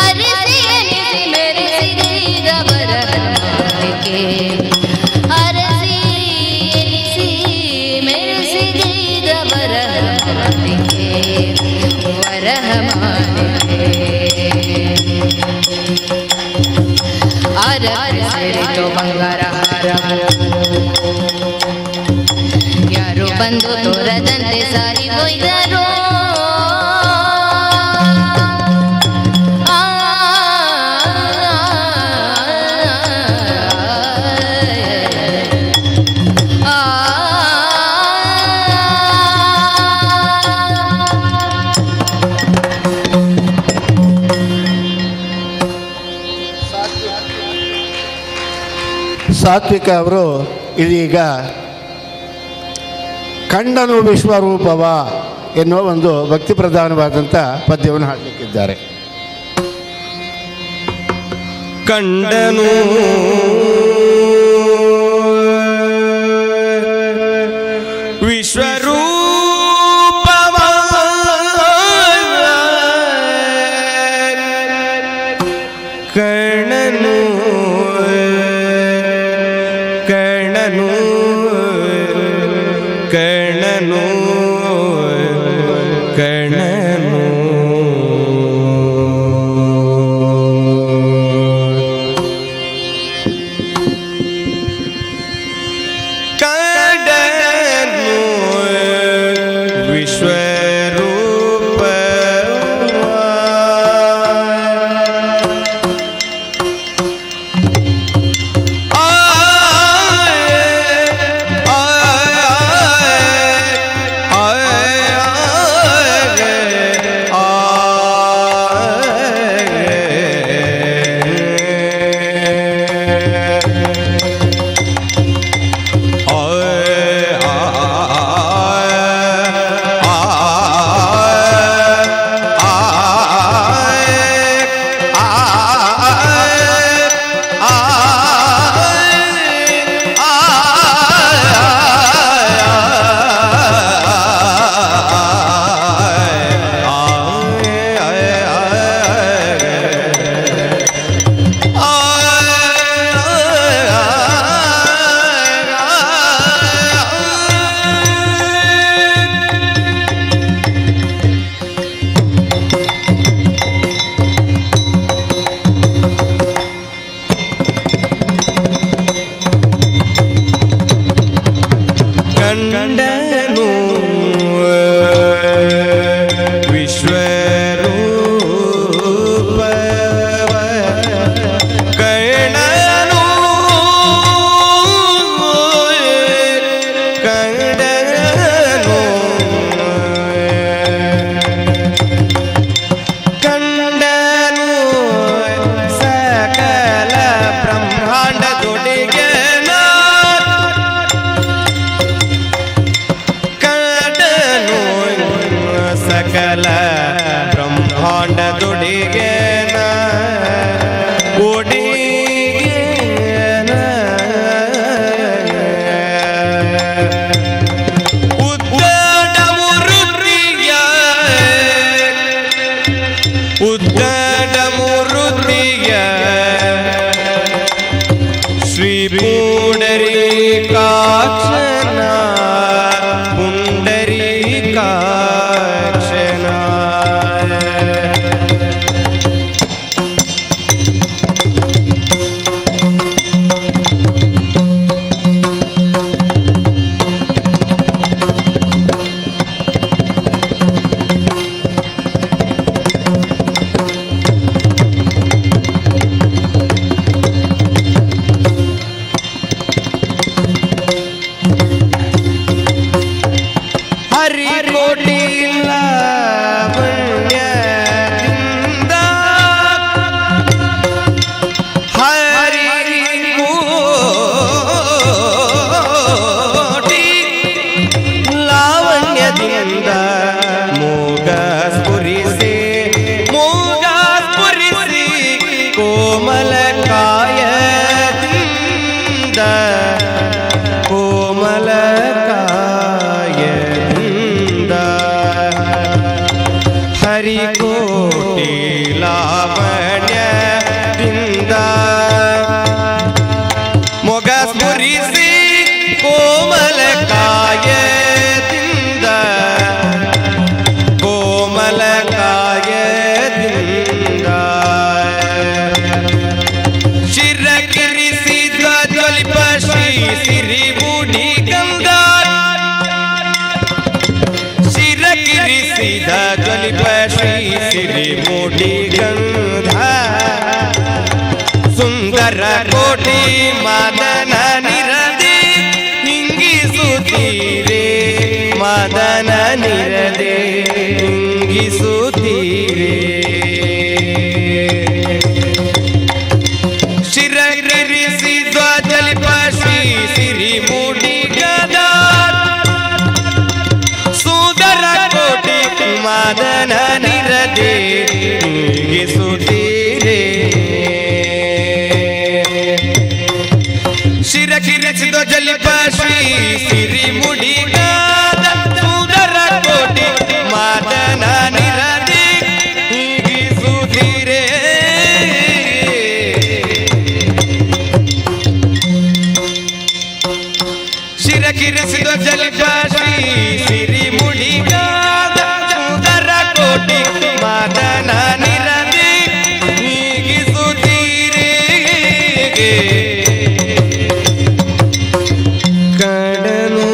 Speaker 1: ಅರಿಸಿ ಎನಿಸಿ ಮೆರೆಸಿದವರ ಮಾಲಿಕೆ, ಅರಸಿ ಎನಿಸಿ ಮೆರೆಸಿದವರ ಮಾಲಿಕೆ, ವರಹ ಮಾಲಿಕೆ. ಸೇರಿತು ಬಂಗಾರ ಹಾರವು, ಯಾರು ಬಂದು ತೋರದಂತೆ
Speaker 2: ಸಾತ್ವಿಕ ಅವರು ಇದೀಗ ಕಂಡನು ವಿಶ್ವರೂಪವ ಎನ್ನುವ ಒಂದು ಭಕ್ತಿ ಪ್ರಧಾನವಾದಂಥ ಪದ್ಯವನ್ನು ಹಾಡಲಿಕ್ಕಿದ್ದಾರೆ.
Speaker 3: ಕಂಡನು ವಿಶ್ವರೂಪವ ಕರ್ಣನು ಕರ್ಣನು ಕರ್ಣನು ಕರ್ಣನು ಕಂಡನು ವಿಶ್ವರೂಪ ಕಂಡನು ವಿಶ್ವರೂಪ ಕರ್ಣನು ಕಂಡನು ಕಂಡನು ಸಕಲ ಬ್ರಹ್ಮಾಂಡದೊಡೆಗೆ ಸಕಲ ಬ್ರಹ್ಮಾಂಡದೊಡೆಗೆನ ಒಡೆಗೆನ ಉದ್ದಡ ಮುರುತಿಯ ಉದ್ದಡ ಮುರುತಿಯ ಶ್ರೀ ಪುಂಡರೀಕಾಕ್ಷನ ಪುಂಡರೀಕಾಕ್ಷನ ಹರಿಕೋಟಿ ಲಾವಣ್ಯದಿಂದ ಹರಿಕೋಟಿ ಲಾವಣ್ಯದಿಂದ ಮೂಗ ಸ್ಫುರಿಸಿ ಕೋಮಲ ಕಾಯದಿಂದ ಕೋಮಲ ಹರಿಕೋಟಿ ಲಾವಣ್ಯದಿಂದ ಮೊಗ ಸ್ಫುರಿಸಿ ಕೋಮಲ ಕಾಯದಿಂದ ಕೋಮಲ ಕಾಯದಿಂದ ಶಿರಗಿರಿಸಿದ ಜ್ವಲಿಪ ಶ್ರೀ ಸಿರಿ ಬೂಡಿ ಗಂಗಾ ಶಿರಗಿರಿಸಿದ ಜ್ವಲಿಪ ಶ್ರೀ ಸಿರಿ ಮೂಡಿ ಗಂಧ ಸುಂದರ ಕೋಟಿ ಮದನ ನಿರದೆ ಹಿಂಗಿಸುತ್ತೀರೆ ಮದನ ನಿರದೆ ಹಿಂಗಿಸುತ್ತೀರೆ ಶಿರಗಿರಿಸಿದ ಜ್ವಲಿಪ ಶಿರಕಿರಿಸಿದ ಜಲಿಪ ಶ್ರೀ ಸಿರಿ ಮುಡಿಗಾದ ಸುಂದರ ಕೋಟಿ ಮಾದನ ನಿರದಿ ನೀಗಿಸುತ್ತೀರೇ ಕಡಲು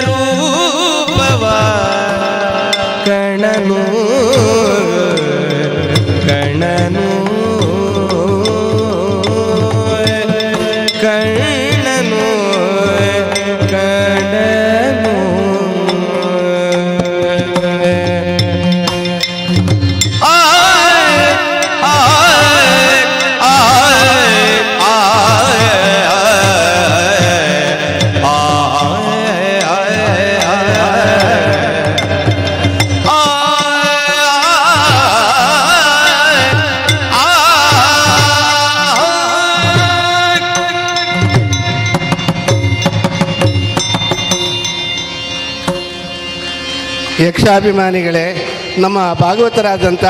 Speaker 3: ವಿಶ್ವರೂಪವ ಕಣನು ಕಣನು ಕಣ್ಣನು ಕಡನು
Speaker 2: ಯಕ್ಷಾಭಿಮಾನಿಗಳೇ, ನಮ್ಮ ಭಾಗವತರಾದಂಥ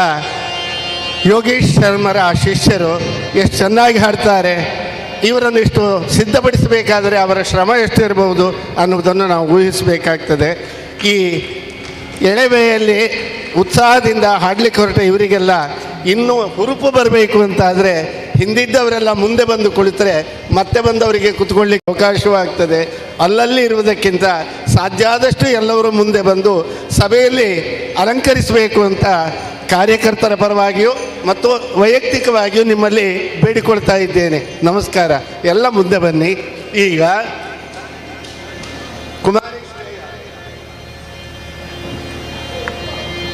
Speaker 2: ಯೋಗೇಶ್ ಶರ್ಮರ ಶಿಷ್ಯರು ಎಷ್ಟು ಚೆನ್ನಾಗಿ ಹಾಡ್ತಾರೆ. ಇವರನ್ನು ಇಷ್ಟು ಸಿದ್ಧಪಡಿಸಬೇಕಾದರೆ ಅವರ ಶ್ರಮ ಎಷ್ಟು ಇರಬಹುದು ಅನ್ನೋದನ್ನು ನಾವು ಊಹಿಸಬೇಕಾಗ್ತದೆ. ಈ ಎಳೆಮೆಯಲ್ಲಿ ಉತ್ಸಾಹದಿಂದ ಹಾಡಲಿಕ್ಕೆ ಹೊರಟ ಇವರಿಗೆಲ್ಲ ಇನ್ನೂ ಹುರುಪು ಬರಬೇಕು ಅಂತಾದರೆ ಹಿಂದಿದ್ದವರೆಲ್ಲ ಮುಂದೆ ಬಂದು ಕುಳಿತರೆ ಮತ್ತೆ ಬಂದವರಿಗೆ ಕುತ್ಕೊಳ್ಳಿಕ್ಕೆ ಅವಕಾಶವಾಗ್ತದೆ. ಅಲ್ಲಲ್ಲಿ ಇರುವುದಕ್ಕಿಂತ ಸಾಧ್ಯ ಆದಷ್ಟು ಎಲ್ಲರೂ ಮುಂದೆ ಬಂದು ಸಭೆಯಲ್ಲಿ ಅಲಂಕರಿಸಬೇಕು ಅಂತ ಕಾರ್ಯಕರ್ತರ ಪರವಾಗಿಯೂ ಮತ್ತು ವೈಯಕ್ತಿಕವಾಗಿಯೂ ನಿಮ್ಮಲ್ಲಿ ಬೇಡಿಕೊಳ್ತಾ ಇದ್ದೇನೆ. ನಮಸ್ಕಾರ. ಎಲ್ಲ ಮುಂದೆ ಬನ್ನಿ. ಈಗ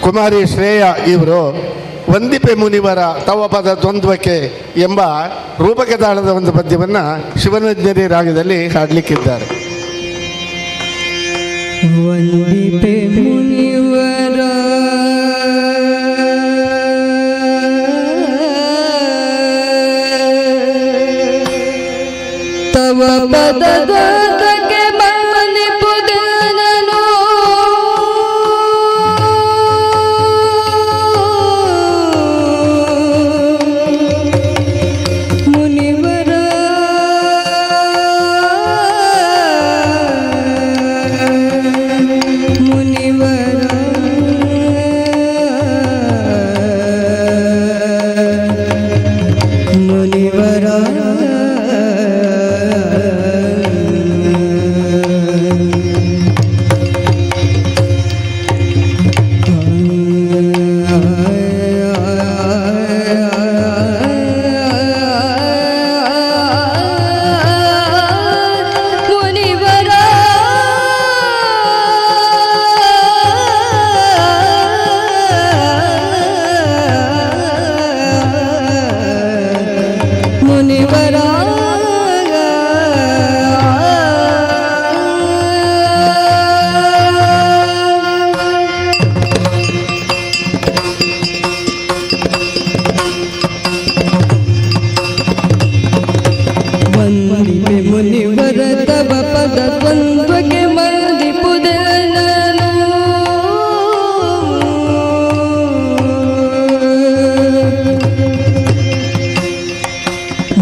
Speaker 2: ಕುಮಾರಿ ಶ್ರೇಯಾ ಇವರು ವಂದಿಪೆ ಮುನಿವರ ತವ ಪದ ದ್ವಂದ್ವಕ್ಕೆ ಎಂಬ ರೂಪಕ ತಾಳದ ಒಂದು ಪದ್ಯವನ್ನು ಶಿವನಜ್ಞರಿ ರಾಗದಲ್ಲಿ ಹಾಡಲಿಕ್ಕಿದ್ದಾರೆ.
Speaker 4: ವಂದಿಪೆ ಮುನಿವರ ತವ ಪದಕ್ಕೆ ಮನಿಪುದನನು ಮುನಿವರ ಮುನಿವರ ಮುನಿವರ ವಂದಿಪೆ ಮುನಿವರ ತವ ಪದ ದ್ವಂದ್ವಕ್ಕೆ ಮನಿಪುದನನು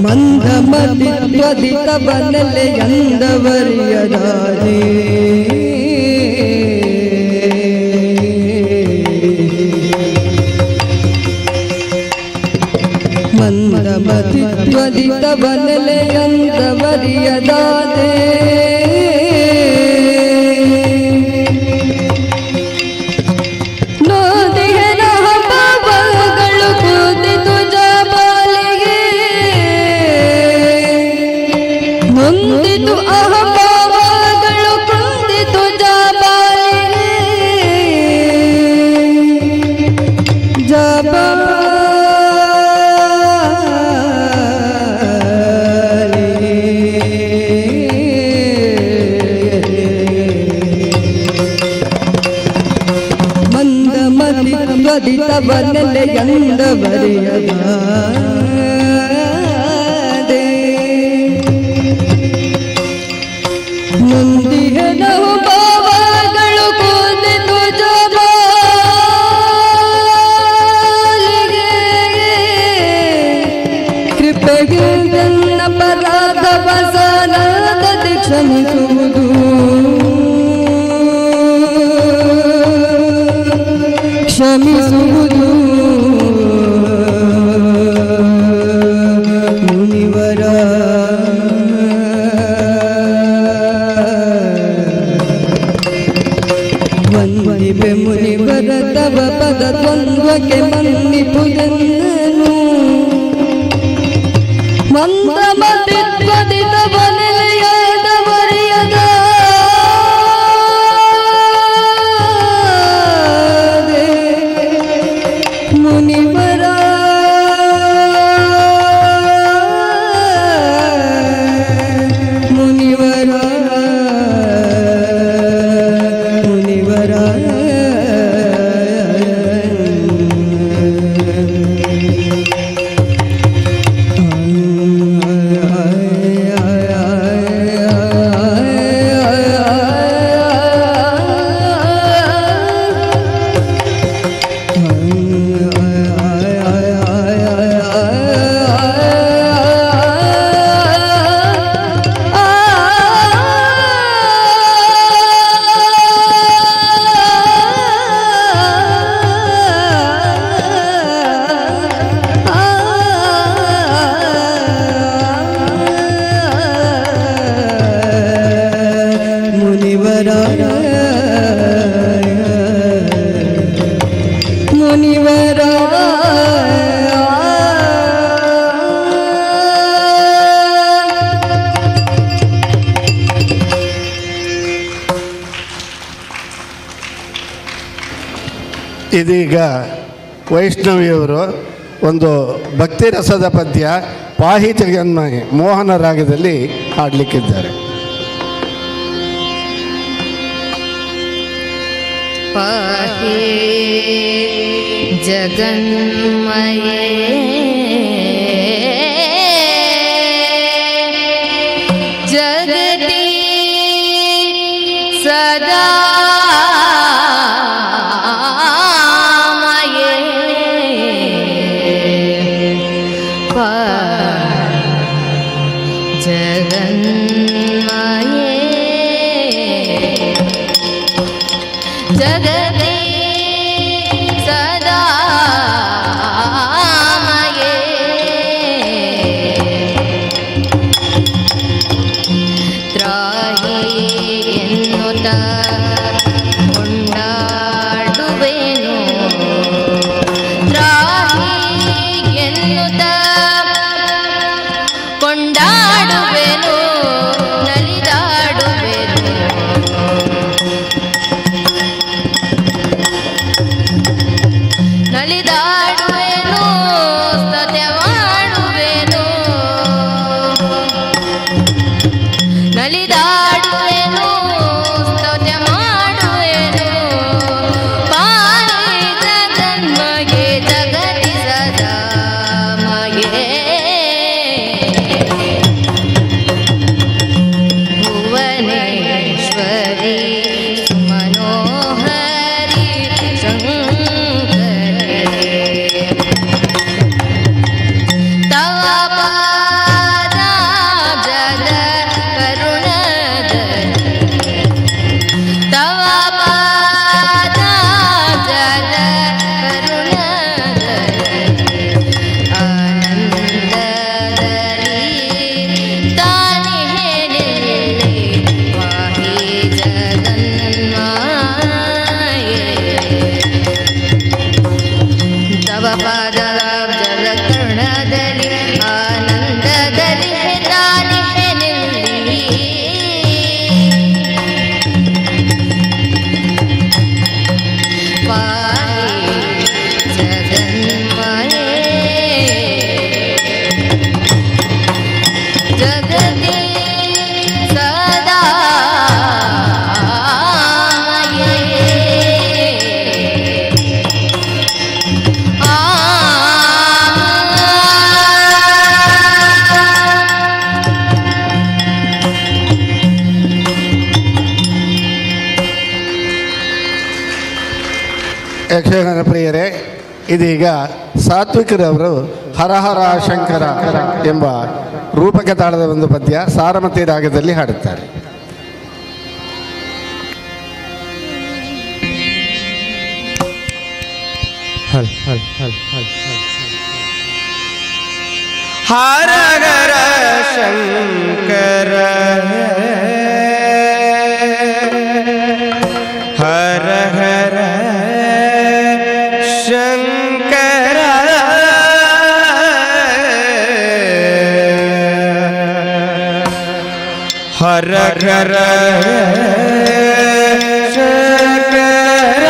Speaker 4: ಮಂದ ಮತಿ ತ್ವದಿತ ಬನಲೆ ಎಂದವರಿಯದಾನೆ ಮಂದ ಮತಿ ತ್ವದಿತ ಬನಲೆ ಎಂದವರಿಯದಾನೆ ನೋದಿಹೆನ ಹಬ್ಬಗಳು ಕೂತಿತು ಜಾಬಾಲಿಗೆ ನೊಂದಿತು ಅಹಂಭಾವಗಳು ಕುಂದಿತು ಜಾಬಾಲಿಗೆ ಮಂದ ಮತಿ ತ್ವದಿತ ಬನಲೆ ಎಂದವರಿಯದಾದೆ ನೊಂದಿಹೆನ ಭಾವಗಳು ಕೂದಿತು ಜಾಬಾಲಿಗೆ ಪರಾಧವ ಸಾಲದತೆ ಕ್ಷಮಿಸುವುದು ಕ್ಷಮಿಸುವುದು ಮುನಿವರ ವಂದಿಪೆ ಮುನಿವರ ತವ ಪದ ದ್ವಂದ್ವಕ್ಕೆ ಮನ್ನಿಪುದೆನ್ನನು ಮಂದಮತಿತ್ವದಿ ತವ ನೆಲೆಯಾದ ಮರೆಯದ ಮುನಿವರ ಮುನಿವರ ಮುನಿವರ ಮುನಿವರ
Speaker 2: ಇದೀಗ ವೈಷ್ಣವಿಯವರು ಒಂದು ಭಕ್ತಿ ರಸದ ಪದ್ಯ ಪಾಹಿ ಜಗನ್ಮಯಿ ಮೋಹನ ರಾಗದಲ್ಲಿ ಹಾಡಲಿಕ್ಕಿದ್ದಾರೆ.
Speaker 1: पाहि जगन्मये जगति सदा मये जगन्मये जगति सदा मये त्राहि ಎನ್ನುತ್ತ ಕೊಂಡಾಡುವೆನು त्राहि ಎನ್ನುತ್ತ ಕೊಂಡಾಡುವೆನು ನಲಿದಾಡುವೆನು ನಲಿದಾಡುವೆನು ಸ್ತುತಿ ಮಾಡುವೆನು ನಲಿದಾಡುವೆನು ಸ್ತುತಿ ಮಾಡುವೆನು ಪಾಹಿ ಜಗನ್ಮಯೇ ಜಗತಿ ಸದಾ ಮಯೇ ಭುವನೇಶ್ವರಿ ಮನೋಹರಿ
Speaker 2: ಯಕ್ಷಗಾನ ಪ್ರಿಯರೇ, ಇದೀಗ ಸಾತ್ವಿಕರವರು ಹರಹರ ಶಂಕರ ಎಂಬ ರೂಪಕ ತಾಳದ ಒಂದು ಪದ್ಯ ಸಾರಮತಿ ರಾಗದಲ್ಲಿ ಹಾಡುತ್ತಾರೆ.
Speaker 3: ಹರಹರ ಶಂಕರ ಹರ ಹರ ಶಂಕರ ಹರ ಹರ ಶಂಕರ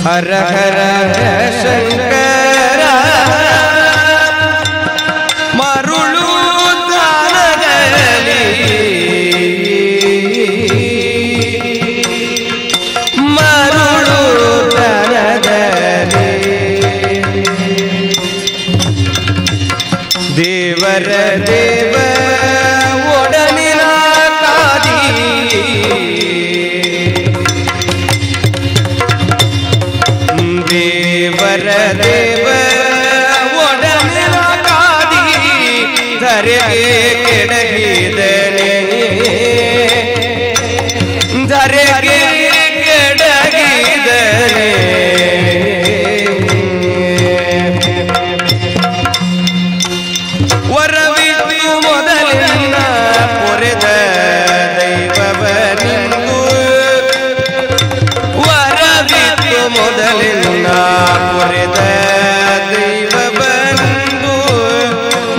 Speaker 3: ಹರ ಹರ ಶಂಕರ ಮರುಳು ತಾನದಲ್ಲಿ ಮರುಳು ತಾನದಲ್ಲಿ ದೇವರ ದೇವ ಒಡನಿನ ಕಾದಿ ದೇವರ ದೇವ ಒಡನಿನ ಕಾದಿ ಧರೆಗೆ ಕೆಡಗಿದನೆ ಧರೆಗೆ ಕೆಡಗಿದನೆ ವರವಿತ್ತು ಮೊದಲಿನ ಪೊರೆದ ದೈವವನಿಂದು ವರವಿತ್ತು ಮೊದಲಿನ ಪೊರೆದ ದೈವವನಿಂದು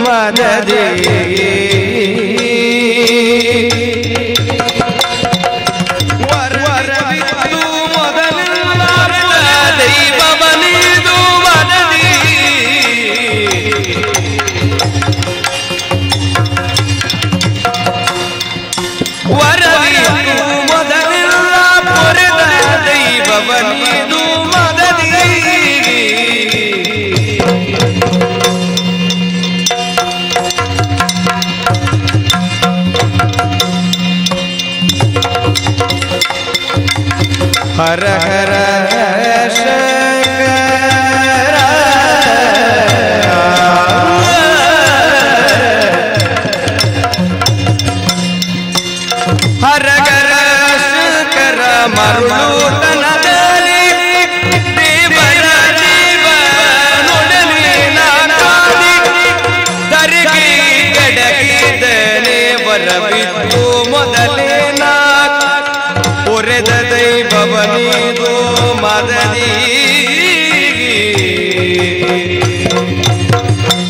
Speaker 3: ಮದದಿ ವರವಿತ್ತು ಮೊದಲಿನ ದೈವವನಿಂದು ಮದದಿ ವರವಿತ್ತು ಮೊದಲೆಲ್ಲ ಪೊರೆದ ದೈವವನಿದು ಮದದಿ ಹರ ಹರ ಶಂಕರ ಹರಗರ ಶಂಕರ ಮರುಳು ತನದಲ್ಲಿ ದೇವರ ದೇವ ನುಡಲಿನ ಕಾದಿ ಧರೆಗೆ ಕೆಡಗಿದನೆ ವರವಿತ್ತು ಮೊದಲೇನ ಪೊರೆದ ದೈವವನಿದು ಮದದಿ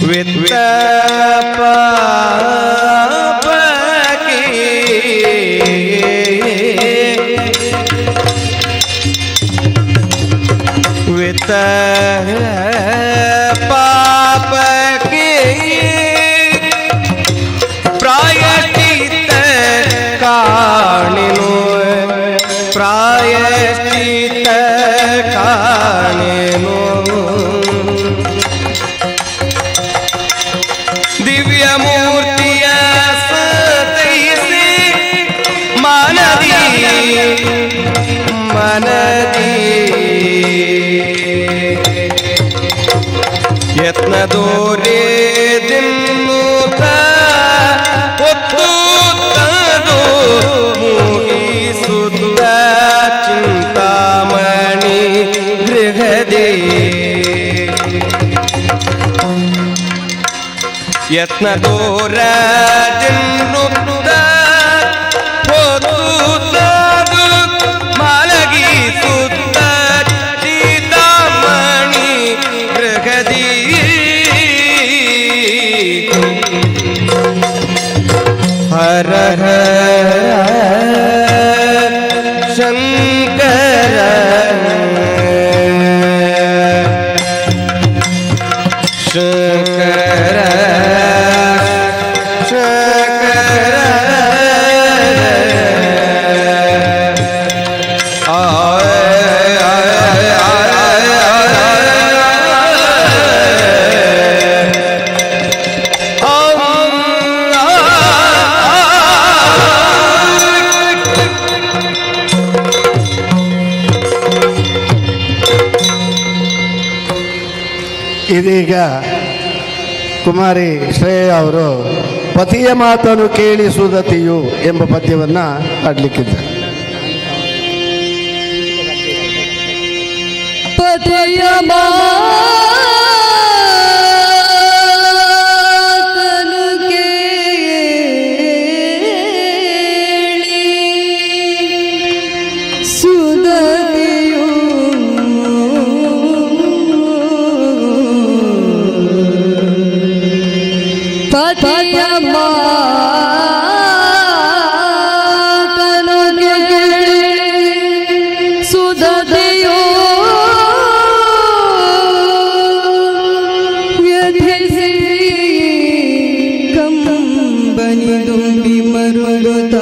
Speaker 3: ವಿತ್ತ ಪಾಪಕ್ಕೆ ವಿತ್ತ ಪಾಪಕ್ಕೆ ಪ್ರಾಯಶ್ಚಿತ್ತ ಕಾಣಿನು ಪ್ರಾಯಶ್ಚಿತ್ತ ಕಾಣಿನು ದಿವ್ಯ ಮೂರ್ತಿಯ ಸತೈಸಿ ಮನದಿ ಮನದಿ ಯತ್ನ ದೋರೆ ದಿನ್ನೂತ ಹೊತ್ತು ತದು ಮುಗಿಸುತ್ತ ಚಿಂತಾಮಣಿ ಗೃಹದೇ ಯತ್ನ ದೋರ ದಿನ್ನೂತ ಹೊತ್ತು ತದು ಮಲಗಿಸುತ್ತ ಚಿಂತಾಮಣಿ ಗೃಹದಿ ಹರ ಹರ ಶಂಕರ
Speaker 2: ಇದೀಗ ಕುಮಾರಿ ಶ್ರೇಯ ಅವರು ಪತಿಯ ಮಾತನ್ನು ಕೇಳಿ ಸುದತಿಯು ಎಂಬ ಪದ್ಯವನ್ನು ಹಾಡಲಿಕ್ಕಿದ್ದಾರೆ.
Speaker 4: ಪತಿಯ ಮಾತನು ಕೇಳಿ ಸುದತಿಯು ಪತಿಯ ಮಾತನು ಕೇಳಿ ಸುದತಿಯು ವ್ಯಥಿಸಿ ಕಂಬನಿ ತುಂಬಿ ಮರುಳುತ್ತ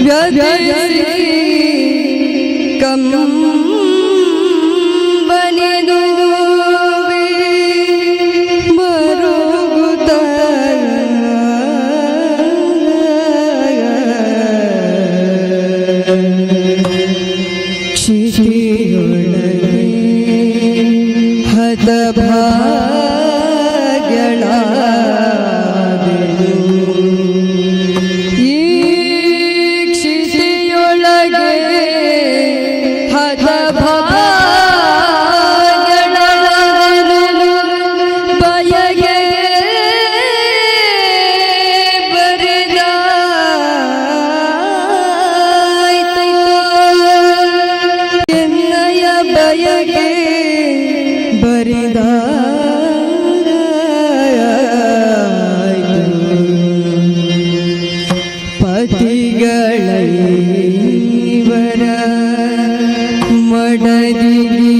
Speaker 4: ವ್ಯಥಿಸಿ ಕಂಬನಿ ತುಂಬಿ ಮರುಗುತ್ತ ಕ್ಷಿತಿಯೊಳಗೆ ಹತಭಾಗ್ಯಳಾದೆನು. ಈ ಕ್ಷಿತಿಯೊಳಗೆ ಹತಭಾಗ್ಯಳಾದೆನು. ಬಯಗೆ ಎನ್ನಯ ಬಯಗೆ ಬರಿದಾಯಿತು. ಪತಿಗಳೈವರ ಮಡದಿಗೆ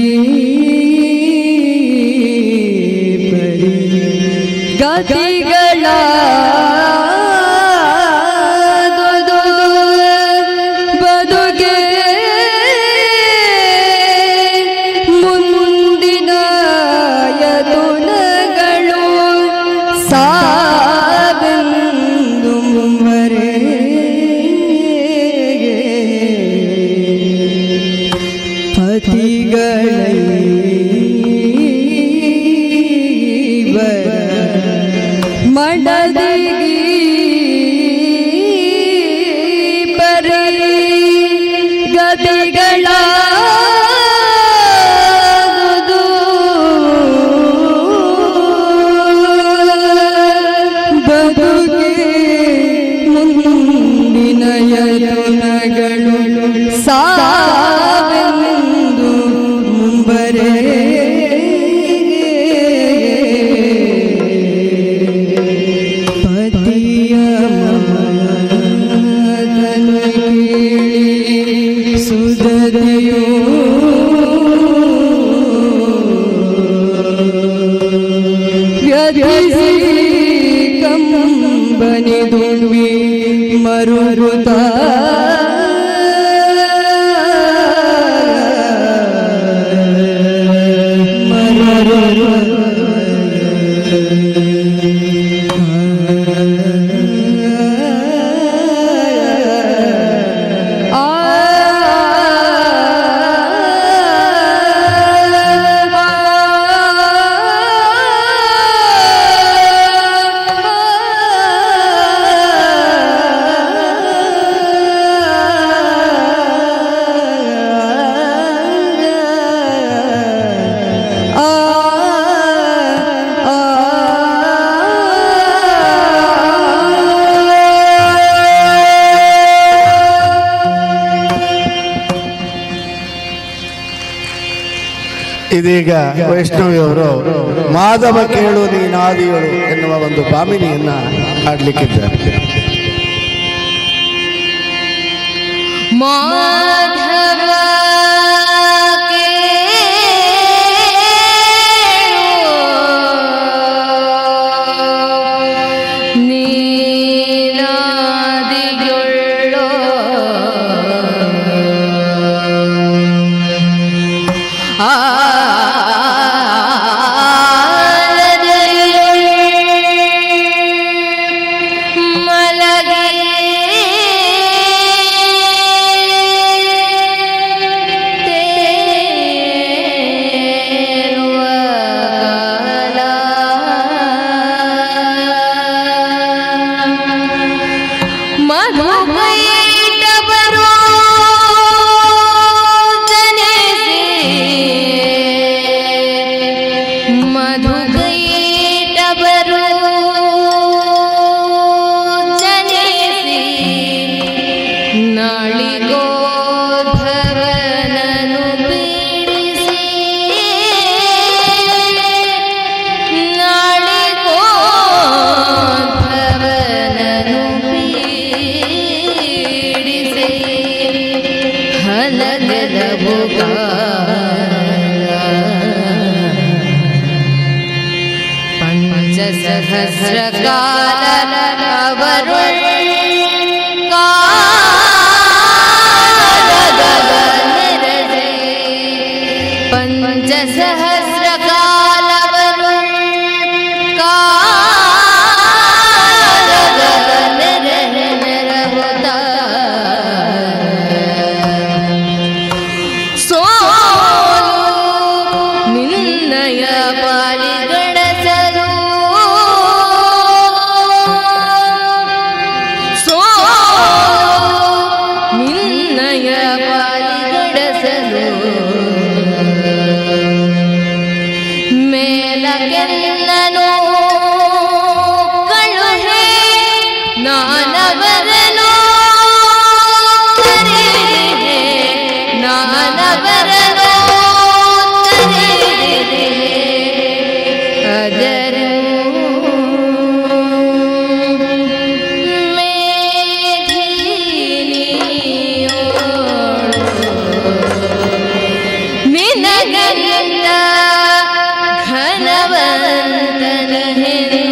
Speaker 4: ಬರಿ ಗತಿಗಳ ಬದುಕೆ ಮುಂದಿನ ಯದುನಗಳು ಸಾವೆಂದು ಮುಂಬರೆ ಪತಿಗಳೈವರ ಮಡದಿಗೆ ಬರಿ ಗತಿಗಳ ಬದುಕೆ ಮುಂದಿನ ಯದುನಗಳು ಸಾವೆಂದು ಮುಂಬರೆ ಪತಿಯ ಮಾತನು ಕೇಳಿ ಸುದತಿಯು ವ್ಯಥಿಸಿ ಕಂಬನಿ ತುಂಬಿ ಮರುಗುತ್ತ
Speaker 2: ಇದೀಗ ವೈಷ್ಣವಿಯವರು ಮಾಧವ ಕೇಳು ನೀನಾದಿಗಳು ಎನ್ನುವ ಒಂದು ಭಾಮಿನಿಯನ್ನ ಹಾಡಲಿಕ್ಕಿದ್ದಾರೆ.
Speaker 1: ಮಾಧವ ನೀನಾದಿಗೊಳ್ಳೋ ಮಲಗೆ ನಾಳಿಗೋದ್ಭವನನು ಪೀಡಿಸಿ ನಾಳಿಗೋದ್ಭವನನು ಪೀಡಿಸಿ ಹಲಗೆಲವು ಪಂಚಸಹಸ್ರಕಾಲ ಅವರು ಪಂಚಸಹಸ್ರಕಾಲವರು ಕಾಲಗಗನರಹುತ ಸೋಲು ನಿನ್ನಯ ಪಾಲಿಗಡಸಲು ಸೋಲು ನಿನ್ನಯ ಪಾಲಿಗಡಸಲು ಮೇಲಗೆಲ್ಲನು ಕಳುಹೆ ನಾನವರನು ಕರೆದೆ ನಾನವರನು ಕರೆದೆ ಅದರ ನಿನಗಲಿಂದ ಘನವಂತನಿಹೆನು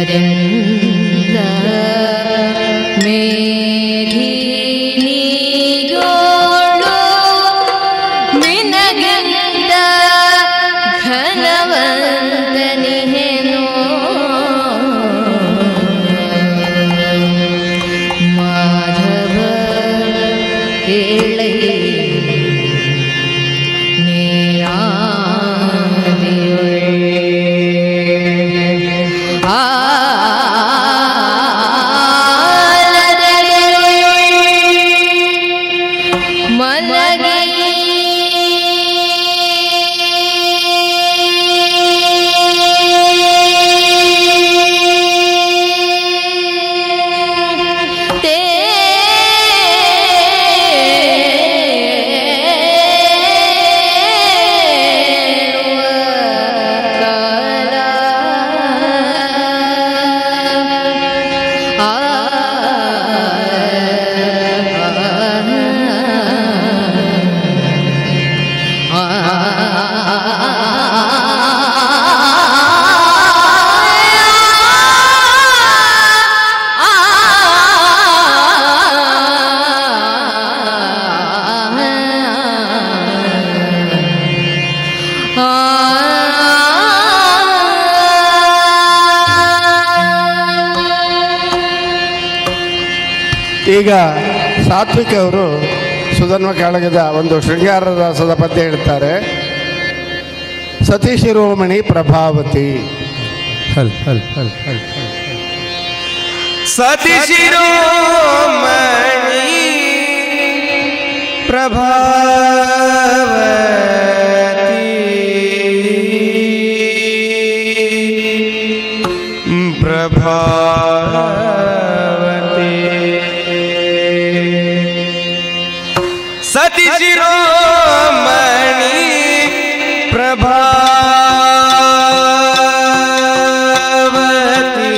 Speaker 1: ಅದರಿಂದ ಮೇಧಿನಿಗೋಳು ನಿನಗಲಿಂದ ಘನವಂತನಿಹೆನು ಮಾಧವ ಕೇಳೈ
Speaker 2: ಈಗ ಸಾತ್ವಿಕ ಅವರು ಸುಧನ್ವ ಕಾಳಗದ ಒಂದು ಶೃಂಗಾರ ರಸದ ಪದ್ಯ ಹೇಳ್ತಾರೆ. ಸತಿ ಶಿರೋಮಣಿ ಪ್ರಭಾವತಿ
Speaker 3: ಹಲ್ ಹಲ್ ಹಲ್ ಹಲ್ ಸತಿ ಶಿರೋಮಣಿ ಪ್ರಭಾವತಿ ಪ್ರಭಾವತಿ ಸತಿ ಶಿರೋಮಣಿ ಪ್ರಭಾವತಿ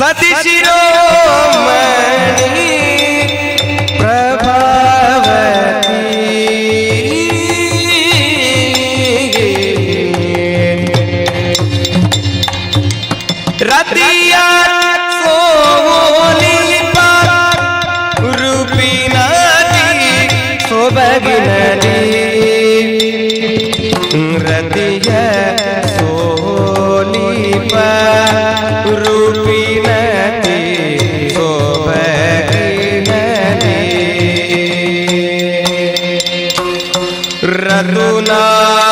Speaker 3: ಸತಿ ಶಿರೋಮಣಿ ಪ್ರಭಾವತಿ ರತಿಯ ಸೋಲಿಪ ರೂಪಿನದಿ ಸೊಬಗಿನದಿ ರತಿಯ ಸೋಲಿಪ ರೂಪಿನದಿ ಸೊಬಗಿನದಿ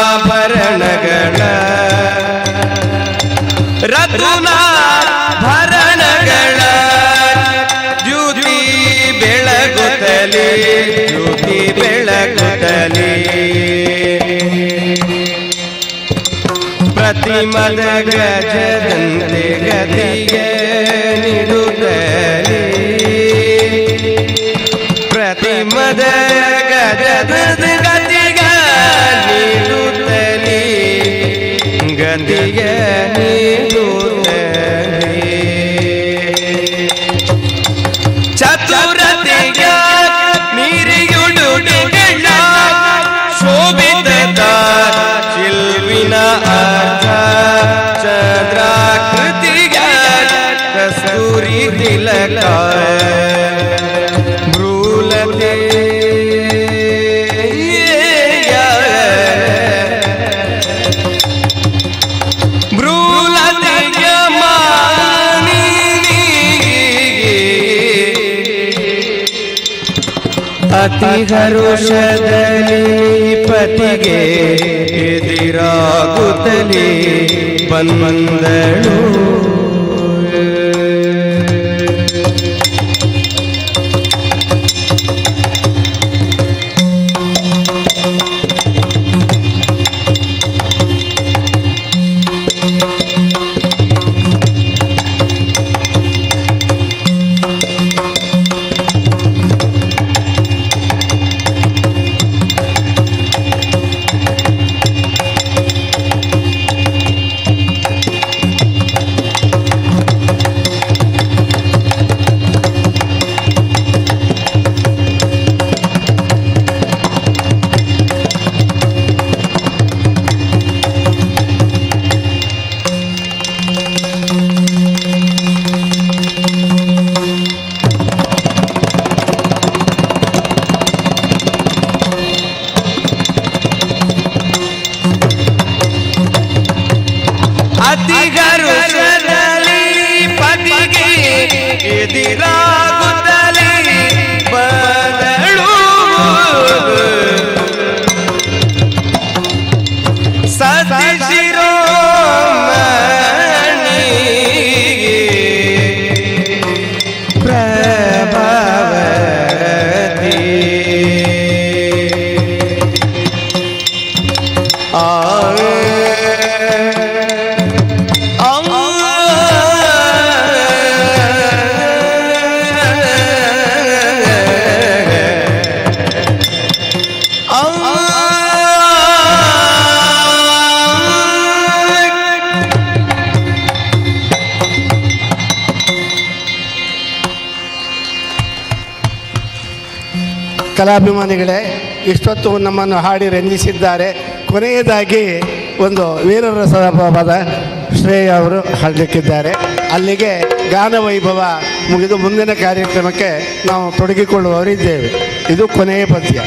Speaker 3: ರಘುನಾಭರಣಗಳ ರಘುನಾಭರಣಗಳ ಜ್ಯೋತಿ ಬೆಳಗುತ್ತಲೇ ಜ್ಯೋತಿ ಬೆಳಗುತ್ತಲೇ ಪ್ರತಿಮದ ಗಜದಂತೆ ಗತಿಗೆ ನೀಡುತ್ತಲೇ ಪ್ರತಿಮದ ಗಜದಂತೆ ಗತಿಗೆ ನೀಡುತ್ತಲೇ ಗತಿಗೆ ನೀಡುತ್ತಲೇ ಚತುರತೆಯ ನೀರಿಯುಡುಗೆಗಳ ಶೋಭಿತದ ಚಿಲ್ವಿನ ಅರ್ಥ ಚಂದ್ರಾಕೃತಿಯ ಕಸ್ತೂರಿ ತಿಲಕ ಭ್ರೂಲತೆ ಭ್ರೂಲತೆಯ ಮಾನಿನಿ ಅತಿ ಹರುಷದಲ್ಲಿ ಪತಿಗೆ ಎದಿರಾಗುತ್ತಲೇ ಬಂದಳು ಅತಿ ಹರುಷದಲ್ಲಿ ಪತಿಗೆ ಎದಿರಾಗುತ್ತಲೇ ಬಂದಳು ಸತಿ ಶಿರೋಮಣಿ ಪ್ರಭಾವತಿ
Speaker 2: ಕಲಾಭಿಮಾನಿಗಳೇ, ಇಷ್ಟೊತ್ತು ನಮ್ಮನ್ನು ಹಾಡಿ ರಂಜಿಸಿದ್ದಾರೆ. ಕೊನೆಯದಾಗಿ ಒಂದು ವೀರರಸದ ಪದ ಶ್ರೇಯ ಅವರು ಹಾಡಲಿಕ್ಕಿದ್ದಾರೆ. ಅಲ್ಲಿಗೆ ಗಾನವೈಭವ ಮುಗಿದು ಮುಂದಿನ ಕಾರ್ಯಕ್ರಮಕ್ಕೆ ನಾವು ತೊಡಗಿಕೊಳ್ಳುವವರಿದ್ದೇವೆ. ಇದು ಕೊನೆಯ ಪದ್ಯ.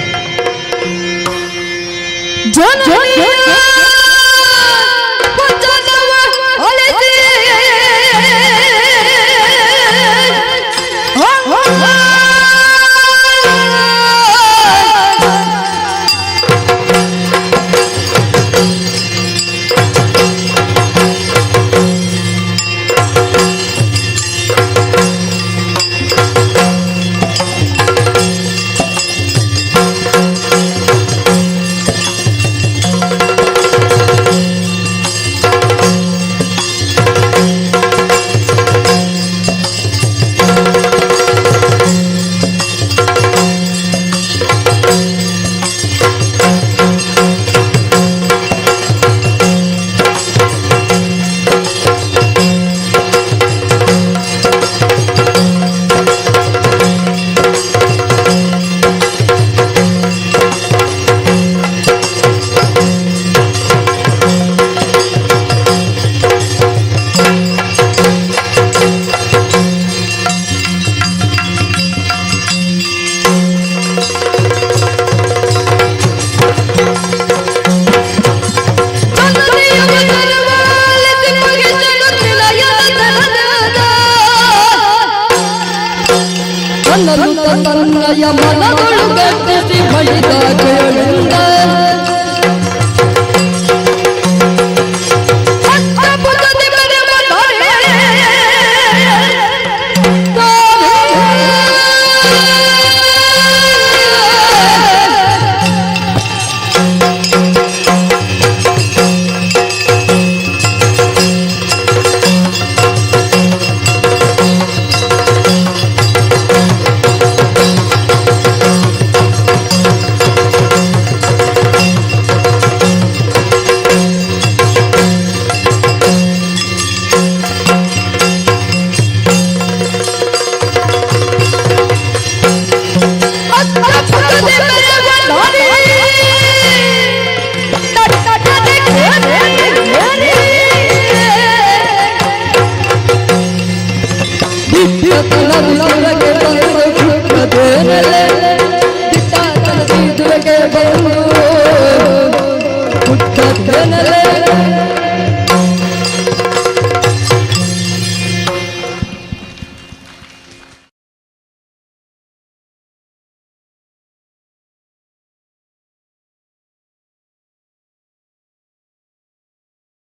Speaker 4: ಅನ್ನಲು ತನ್ನಯ ಮನದೊಳು ಗಟ್ಟಿಸಿ ಬಳಿದ ಕೇಳಿಂದ